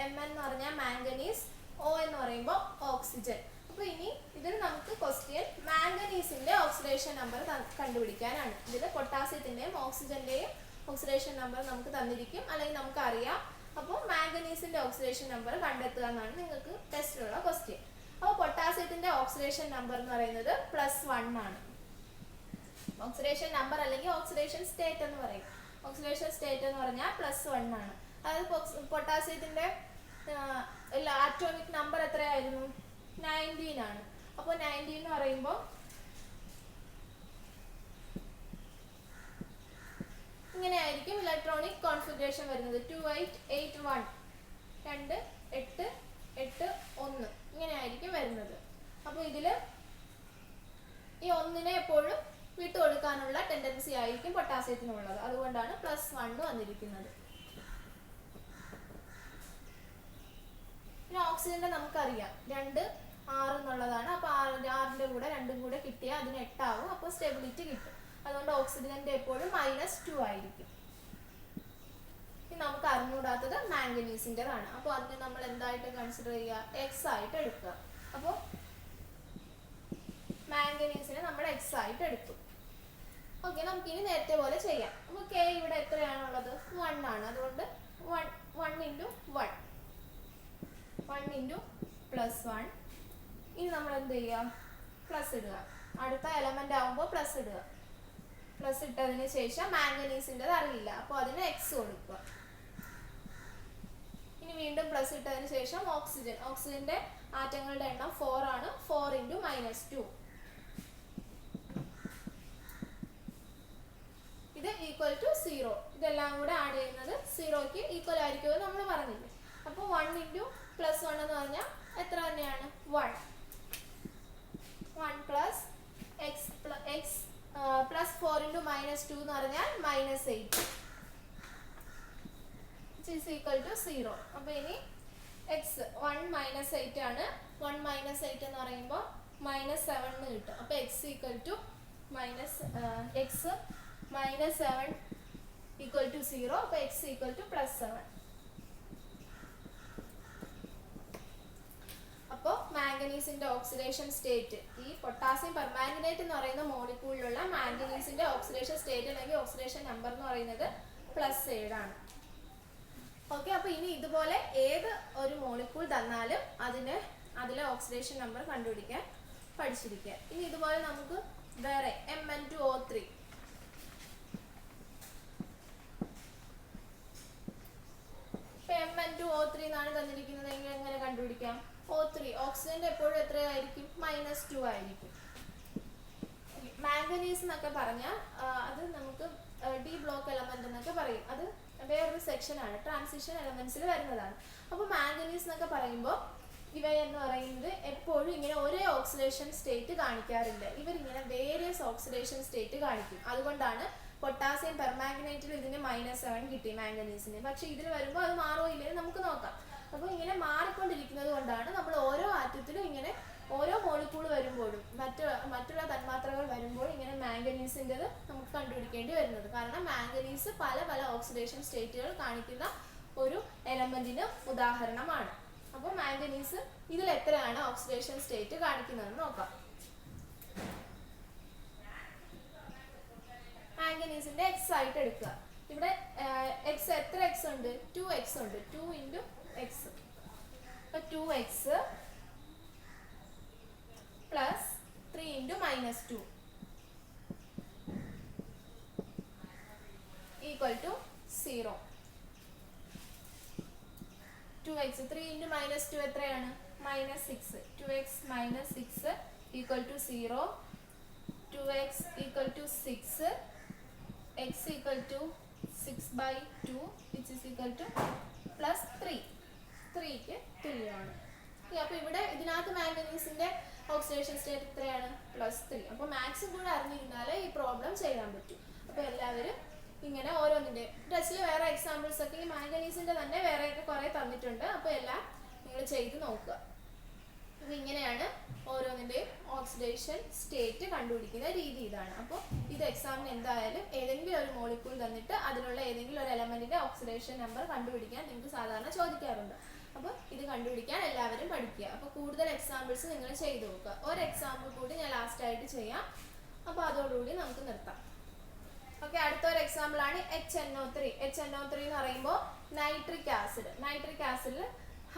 Mn എന്ന് പറഞ്ഞാൽ മാംഗനീസ്, O എന്ന് പറയുമ്പോൾ ഓക്സിജൻ. അപ്പോൾ ഇനി ഇതിൽ നമുക്ക് ക്വസ്റ്റ്യൻ മാംഗനീസിന്റെ ഓക്സിഡേഷൻ നമ്പർ കണ്ടുപിടിക്കാനാണ്. ഇതിൽ പൊട്ടാസ്യത്തിന്റെയും ഓക്സിജന്റെയും ഓക്സിഡേഷൻ നമ്പർ നമുക്ക് തന്നിരിക്കും, അല്ലെങ്കിൽ നമുക്ക് അറിയാം. അപ്പോൾ മാംഗനീസിന്റെ ഓക്സിഡേഷൻ നമ്പർ കണ്ടെത്തുക എന്നാണ് നിങ്ങൾക്ക് ടെസ്റ്റിലുള്ള ക്വസ്റ്റ്യൻ. അപ്പോൾ പൊട്ടാസ്യത്തിന്റെ ഓക്സിഡേഷൻ നമ്പർ എന്ന് പറയുന്നത് +1 ആണ്. ഓക്സിഡേഷൻ നമ്പർ അല്ലെങ്കിൽ ഓക്സിഡേഷൻ സ്റ്റേറ്റ് എന്ന് പറയും. ഓക്സിഡേഷൻ സ്റ്റേറ്റ് എന്ന് പറഞ്ഞാൽ +1 ആണ്. അതായത് പൊട്ടാസ്യത്തിന്റെ ആറ്റോമിക് നമ്പർ എത്രയായിരുന്നു? 19 ആണ്. അപ്പോൾ 19 എന്ന് പറയുമ്പോൾ ഇങ്ങനെയായിരിക്കും ഇലക്ട്രോണിക് കോൺഫിഗറേഷൻ വരുന്നത്. 2881 2 8 8 1 ഇങ്ങനെയായിരിക്കും വരുന്നത്. അപ്പോൾ ഇതിൽ ഈ 1നെ എപ്പോഴും വിട്ടുകൊടുക്കാനുള്ള ടെൻഡൻസി ആയിരിക്കും പൊട്ടാസ്യത്തിനുള്ളത്. അതുകൊണ്ടാണ് +1 വന്നിരിക്കുന്നത്. പിന്നെ ഓക്സിജന്റെ നമുക്കറിയാം 2 6 എന്നുള്ളതാണ്. അപ്പോൾ 6ന്റെ കൂടെ 2ഉം കൂടെ കിട്ടിയാൽ അതിന് 8 ആവും. അപ്പോൾ സ്റ്റെബിലിറ്റി കിട്ടും. അതുകൊണ്ട് ഓക്സിജന്റെ എപ്പോഴും -2 ആയിരിക്കും. ഇനി നമുക്ക് അറിഞ്ഞുകൂടാത്തത് മാംഗനീസിൻ്റെതാണ്. അപ്പോൾ അതിനെ നമ്മൾ എന്തായിട്ട് കൺസിഡർ ചെയ്യുക? എക്സ് ആയിട്ട് എടുക്കുക. അപ്പോൾ മാംഗനീസിനെ നമ്മൾ എക്സ് ആയിട്ട് എടുത്തു. ഓക്കെ, നമുക്കിനി നേരത്തെ പോലെ ചെയ്യാം. അപ്പോൾ K ഇവിടെ എത്രയാണുള്ളത്? 1 ആണ്. അതുകൊണ്ട് 1 × 1 1 × +1. ഇനി നമ്മൾ എന്ത് ചെയ്യുക? പ്ലസ് ഇടുക. അടുത്ത എലമെന്റ് ആവുമ്പോൾ പ്ലസ് ഇടുക. പ്ലസ് ഇട്ടതിന് ശേഷം മാംഗനീസിൻ്റെത് അറിയില്ല, അപ്പോൾ അതിന് എക്സ് കൊടുക്കുക. ഇനി വീണ്ടും പ്ലസ് ഇട്ടതിന് ശേഷം ഓക്സിജൻ. ഓക്സിജന്റെ ആറ്റങ്ങളുടെ എണ്ണം 4 ആണ്. 4 × -2 ഇത് ഈക്വൽ ടു 0. ഇതെല്ലാം കൂടെ ആഡ് ചെയ്യുന്നത് 0ക്ക് ഈക്വൽ ആയിരിക്കുമെന്ന് നമ്മൾ പറഞ്ഞില്ലേ. അപ്പോൾ 1 × +1 എന്ന് പറഞ്ഞാൽ എത്ര തന്നെയാണ്? 1 + x + 4 × -2 എന്ന് പറഞ്ഞാൽ -8 = 0. അപ്പോൾ ഇനി x 1 - 8 ആണ്. 1 - 8 എന്ന് പറയുമ്പോൾ -7 എന്ന് കിട്ടും. അപ്പോൾ x -7 = 0. അപ്പോൾ x +7. അപ്പോൾ മാംഗനീസിന്റെ ഓക്സിഡേഷൻ സ്റ്റേറ്റ്, ഈ പൊട്ടാസ്യം പെർമാംഗനേറ്റ് എന്ന് പറയുന്ന മോളിക്യൂളിലുള്ള മാംഗനീസിന്റെ ഓക്സിഡേഷൻ സ്റ്റേറ്റ് അല്ലെങ്കിൽ ഓക്സിഡേഷൻ നമ്പർ എന്ന് പറയുന്നത് +7 ആണ്. ഓക്കെ, അപ്പോൾ ഇനി ഇതുപോലെ ഏത് ഒരു മോളിക്യൂൾ തന്നാലും അതിലെ ഓക്സിഡേഷൻ നമ്പർ കണ്ടുപിടിക്കാൻ പഠിച്ചിരിക്കുക. ഇനി ഇതുപോലെ നമുക്ക് വേറെ Mn2O3. Mn2O3 എന്നാണ് തന്നിരിക്കുന്നത് എങ്കിൽ എങ്ങനെ കണ്ടുപിടിക്കാം? O3 ഓക്സിജന്റെ എപ്പോഴും എത്രയായിരിക്കും? -2 ആയിരിക്കും. മാംഗനീസ് എന്നൊക്കെ പറഞ്ഞാൽ അത് നമുക്ക് ഡി ബ്ലോക്ക് എലമെന്റ് എന്നൊക്കെ പറയും. അത് വേറൊരു സെക്ഷനാണ്, ട്രാൻസിഷൻ എലമെന്റ്സിൽ വരുന്നതാണ്. അപ്പോൾ മാംഗനീസ് എന്നൊക്കെ പറയുമ്പോൾ ഇവയെന്ന് പറയുന്നത് എപ്പോഴും ഇങ്ങനെ ഒരേ ഓക്സിഡേഷൻ സ്റ്റേറ്റ് കാണിക്കാറില്ല. ഇവരിങ്ങനെ വേരിയസ് ഓക്സിഡേഷൻ സ്റ്റേറ്റ് കാണിക്കും. അതുകൊണ്ടാണ് പൊട്ടാസ്യം പെർമാംഗനേറ്റിൽ ഇതിന് -7 കിട്ടി മാംഗനീസിന്. പക്ഷെ ഇതിൽ വരുമ്പോൾ അത് മാറോ ഇല്ലെന്ന് നമുക്ക് നോക്കാം. അപ്പോൾ ഇങ്ങനെ മാറിക്കൊണ്ടിരിക്കുന്നത് കൊണ്ടാണ് നമ്മൾ ഓരോ ആറ്റത്തിലും ഇങ്ങനെ ഓരോ മോളിക്യൂൾ വരുമ്പോഴും മറ്റുള്ള തന്മാത്രകൾ വരുമ്പോഴും ഇങ്ങനെ മാംഗനീസിൻ്റെത് നമുക്ക് കണ്ടുപിടിക്കേണ്ടി വരുന്നത്. കാരണം മാംഗനീസ് പല പല ഓക്സിഡേഷൻ സ്റ്റേറ്റുകൾ കാണിക്കുന്ന ഒരു എലമെന്റിന് ഉദാഹരണമാണ്. അപ്പോൾ മാംഗനീസ് ഇതിൽ എത്രയാണ് ഓക്സിഡേഷൻ സ്റ്റേറ്റ് കാണിക്കുന്നതെന്ന് നോക്കാം. മാംഗനീസിന്റെ എക്സ് ആയിട്ട് എടുക്കുക. ഇവിടെ എക്സ് എത്ര എക്സ് ഉണ്ട്? 2x ഉണ്ട്. 2 ഇൻറ്റു എക്സ്. അപ്പോൾ 2x plus 3 into -2 equal to 0. 2x 3 into -2 എത്രയാണ്? -6. 2x - 6 equal to 0. 2x equal to 6. x equal to 6/2 which is equal to plus 3. 3ക്ക് തുല്യമാണ്. അപ്പോൾ ഇവിടെ ഇതിനകത്ത് മാംഗനീസിന്റെ ഓക്സിഡേഷൻ സ്റ്റേറ്റ് എത്രയാണ്? +3. അപ്പോൾ മാക്സും കൂടെ അറിഞ്ഞിരുന്നാലേ ഈ പ്രോബ്ലം ചെയ്യാൻ പറ്റും. അപ്പോൾ എല്ലാവരും ഇങ്ങനെ ഓരോന്നിൻ്റെ ടെസ്റ്റിൽ വേറെ എക്സാമ്പിൾസ് ഒക്കെ ഈ മാംഗനീസിന്റെ തന്നെ വേറെയൊക്കെ കുറേ തന്നിട്ടുണ്ട്. അപ്പോൾ എല്ലാം നിങ്ങൾ ചെയ്ത് നോക്കുക. അപ്പോൾ ഇങ്ങനെയാണ് ഓരോന്നിൻ്റെയും ഓക്സിഡേഷൻ സ്റ്റേറ്റ് കണ്ടുപിടിക്കുന്ന രീതി ഇതാണ്. അപ്പോൾ ഇത് എക്സാമിന് എന്തായാലും ഏതെങ്കിലും ഒരു മോളിക്യൂൾ തന്നിട്ട് അതിലുള്ള ഏതെങ്കിലും ഒരു എലമെന്റിന്റെ ഓക്സിഡേഷൻ നമ്പർ കണ്ടുപിടിക്കാൻ നിങ്ങൾക്ക് സാധാരണ ചോദിക്കാറുണ്ട്. അപ്പോൾ ഇത് കണ്ടുപിടിക്കാൻ എല്ലാവരും പഠിക്കുക. അപ്പോൾ കൂടുതൽ എക്സാമ്പിൾസ് നിങ്ങൾ ചെയ്ത് നോക്കുക. ഒരു എക്സാമ്പിൾ കൂടി ഞാൻ ലാസ്റ്റ് ആയിട്ട് ചെയ്യാം. അപ്പോൾ അതോടുകൂടി നമുക്ക് നിർത്താം. ഓക്കെ, അടുത്തൊരു എക്സാമ്പിൾ ആണ് HNO3. HNO3 എന്ന് പറയുമ്പോൾ നൈട്രിക് ആസിഡ്. നൈട്രിക് ആസിഡിൽ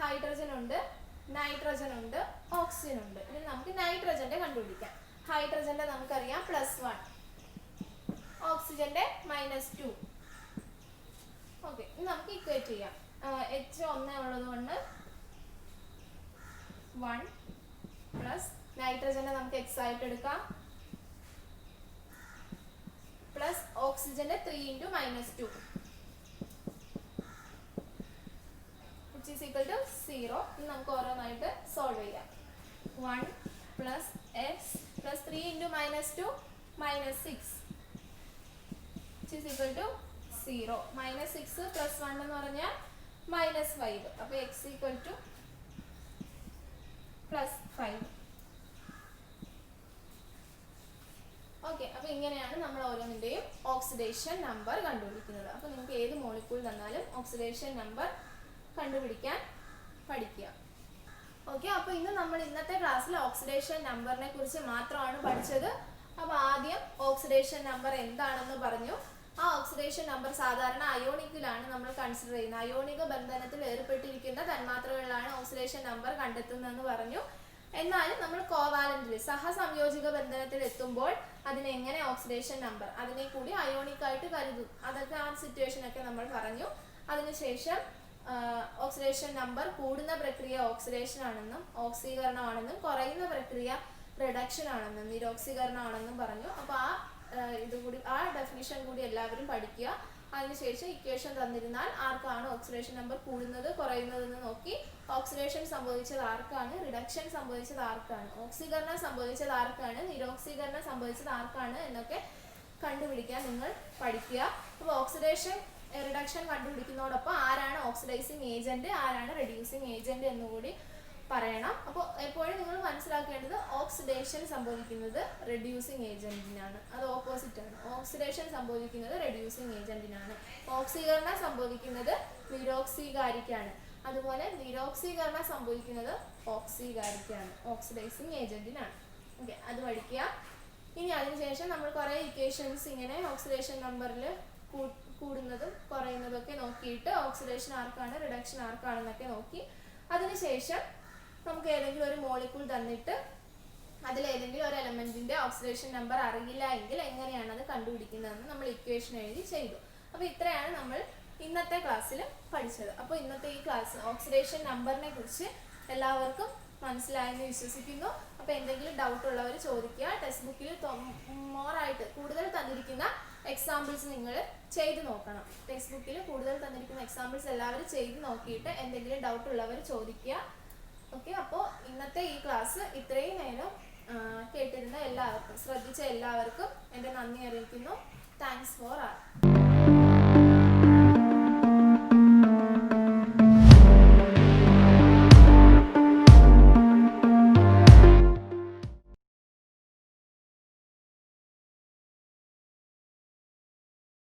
ഹൈഡ്രജൻ ഉണ്ട്, നൈട്രജൻ ഉണ്ട്, ഓക്സിജൻ ഉണ്ട്. ഇനി നമുക്ക് നൈട്രജന്റെ കണ്ടുപിടിക്കാം. ഹൈഡ്രജന്റെ നമുക്കറിയാം +1, ഓക്സിജന്റെ -2. ഓക്കെ, ഇനി നമുക്ക് ഇക്വേറ്റ് ചെയ്യാം. H1 ഉള്ളത് കൊണ്ട് 1 പ്ലസ് നൈട്രജന്റെ നമുക്ക് x ആയിട്ട് എടുക്കാം പ്ലസ് ഓക്സിജന്റെ 3 into -2 which is equal to 0. ഇനി നമുക്ക് ഓരോന്നായിട്ട് സോൾവ് ചെയ്യാം. 1 plus x plus 3 into -2 -6 which is equal to 0. -6 plus 1 എന്ന് പറഞ്ഞാൽ -5. അപ്പോൾ x equal to +5. ഓക്കെ, അപ്പോൾ ഇങ്ങനെയാണ് നമ്മൾ ഓരോന്നിൻ്റെയും ഓക്സിഡേഷൻ നമ്പർ കണ്ടുപിടിക്കുന്നത്. അപ്പോൾ നിങ്ങൾക്ക് ഏത് മോളിക്യൂൾ തന്നാലും ഓക്സിഡേഷൻ നമ്പർ കണ്ടുപിടിക്കാൻ പഠിക്കുക. ഓക്കെ, അപ്പോൾ ഇന്ന് നമ്മൾ ഇന്നത്തെ ക്ലാസ്സിൽ ഓക്സിഡേഷൻ നമ്പറിനെ കുറിച്ച് മാത്രമാണ് പഠിച്ചത്. അപ്പോൾ ആദ്യം ഓക്സിഡേഷൻ നമ്പർ എന്താണെന്ന് പറഞ്ഞു. ആ ഓക്സിഡേഷൻ നമ്പർ സാധാരണ അയോണിക്കിലാണ് നമ്മൾ കൺസിഡർ ചെയ്യുന്നത്. അയോണിക ബന്ധനത്തിൽ ഏർപ്പെട്ടിരിക്കുന്ന തന്മാത്രകളിലാണ് ഓക്സിഡേഷൻ നമ്പർ കണ്ടെത്തുന്നതെന്ന് പറഞ്ഞു. എന്നാലും നമ്മൾ കോവാലന്റിൽ സഹസംയോജിക ബന്ധനത്തിൽ എത്തുമ്പോൾ അതിനെങ്ങനെ ഓക്സിഡേഷൻ നമ്പർ അതിനെ കൂടി അയോണിക് ആയിട്ട് കരുതും. അതൊക്കെ ആ സിറ്റുവേഷൻ ഒക്കെ നമ്മൾ പറഞ്ഞു. അതിനുശേഷം ഓക്സിഡേഷൻ നമ്പർ കൂടുന്ന പ്രക്രിയ ഓക്സിഡേഷൻ ആണെന്നും ഓക്സീകരണമാണെന്നും കുറയുന്ന പ്രക്രിയ റിഡക്ഷൻ ആണെന്നും നിരോക്സീകരണമാണെന്നും പറഞ്ഞു. അപ്പോൾ ഇതുകൂടി ആ ഡെഫിനിഷൻ കൂടി എല്ലാവരും പഠിക്കുക. അതിനുശേഷം ഇക്വേഷൻ തന്നിരുന്നാൽ ആർക്കാണ് ഓക്സിഡേഷൻ നമ്പർ കൂടുന്നത് കുറയുന്നതെന്ന് നോക്കി ഓക്സിഡേഷൻ സംഭവിച്ചത് ആർക്കാണ്, റിഡക്ഷൻ സംഭവിച്ചത് ആർക്കാണ്, ഓക്സീകരണം സംഭവിച്ചത് ആർക്കാണ്, നിരോക്സീകരണം സംഭവിച്ചത് ആർക്കാണ് എന്നൊക്കെ കണ്ടുപിടിക്കാൻ നിങ്ങൾ പഠിക്കുക. അപ്പോൾ ഓക്സിഡേഷൻ റിഡക്ഷൻ കണ്ടുപിടിക്കുന്നതോടൊപ്പം ആരാണ് ഓക്സിഡൈസിങ് ഏജന്റ് ആരാണ് റെഡ്യൂസിങ് ഏജന്റ് എന്നുകൂടി പറയണം. അപ്പോൾ എപ്പോഴും നിങ്ങൾ മനസ്സിലാക്കേണ്ടത് ഓക്സിഡേഷൻ സംഭവിക്കുന്നത് റെഡ്യൂസിങ് ഏജന്റിനാണ്, അത് ഓപ്പോസിറ്റ് ആണ്. ഓക്സിഡേഷൻ സംഭവിക്കുന്നത് റെഡ്യൂസിങ് ഏജന്റിനാണ്, ഓക്സീകരണം സംഭവിക്കുന്നത് നിരോക്സീകാരിക്കാണ്, അതുപോലെ നിരോക്സീകരണം സംഭവിക്കുന്നത് ഓക്സീകാരിക്കാണ്, ഓക്സിഡൈസിങ് ഏജന്റിനാണ്. ഓക്കെ, അത് പഠിക്കുക. ഇനി അതിനുശേഷം നമ്മൾ കുറേ ഇക്വേഷൻസ് ഇങ്ങനെ ഓക്സിഡേഷൻ നമ്പറിൽ കൂടുന്നതും കുറയുന്നതും ഒക്കെ നോക്കിയിട്ട് ഓക്സിഡേഷൻ ആർക്കാണ് റിഡക്ഷൻ ആർക്കാണെന്നൊക്കെ നോക്കി അതിനുശേഷം നമുക്ക് ഏതെങ്കിലും ഒരു മോളിക്യൂൾ തന്നിട്ട് അതിലേതെങ്കിലും ഒരു എലമെന്റിന്റെ ഓക്സിഡേഷൻ നമ്പർ അറിയില്ല എങ്കിൽ എങ്ങനെയാണ് അത് കണ്ടുപിടിക്കുന്നതെന്ന് നമ്മൾ ഇക്വേഷൻ എഴുതി ചെയ്തു. അപ്പോൾ ഇത്രയാണ് നമ്മൾ ഇന്നത്തെ ക്ലാസ്സിൽ പഠിച്ചത്. അപ്പോൾ ഇന്നത്തെ ഈ ക്ലാസ് ഓക്സിഡേഷൻ നമ്പറിനെ കുറിച്ച് എല്ലാവർക്കും മനസ്സിലായെന്ന് വിശ്വസിക്കുന്നു. അപ്പോൾ എന്തെങ്കിലും ഡൗട്ട് ഉള്ളവർ ചോദിക്കുക. ടെക്സ്റ്റ് ബുക്കിൽ മോറായിട്ട് കൂടുതൽ തന്നിരിക്കുന്ന എക്സാമ്പിൾസ് നിങ്ങൾ ചെയ്ത് നോക്കണം. ടെക്സ്റ്റ് ബുക്കിൽ കൂടുതൽ തന്നിരിക്കുന്ന എക്സാമ്പിൾസ് എല്ലാവരും ചെയ്ത് നോക്കിയിട്ട് എന്തെങ്കിലും ഡൗട്ട് ഉള്ളവർ ചോദിക്കുക. ഓക്കെ, അപ്പോൾ ഇന്നത്തെ ഈ ക്ലാസ് ഇത്രയും നേരം കേട്ടിരുന്ന എല്ലാവർക്കും ശ്രദ്ധിച്ച എല്ലാവർക്കും എൻ്റെ നന്ദി അറിയിക്കുന്നു. Thanks for all.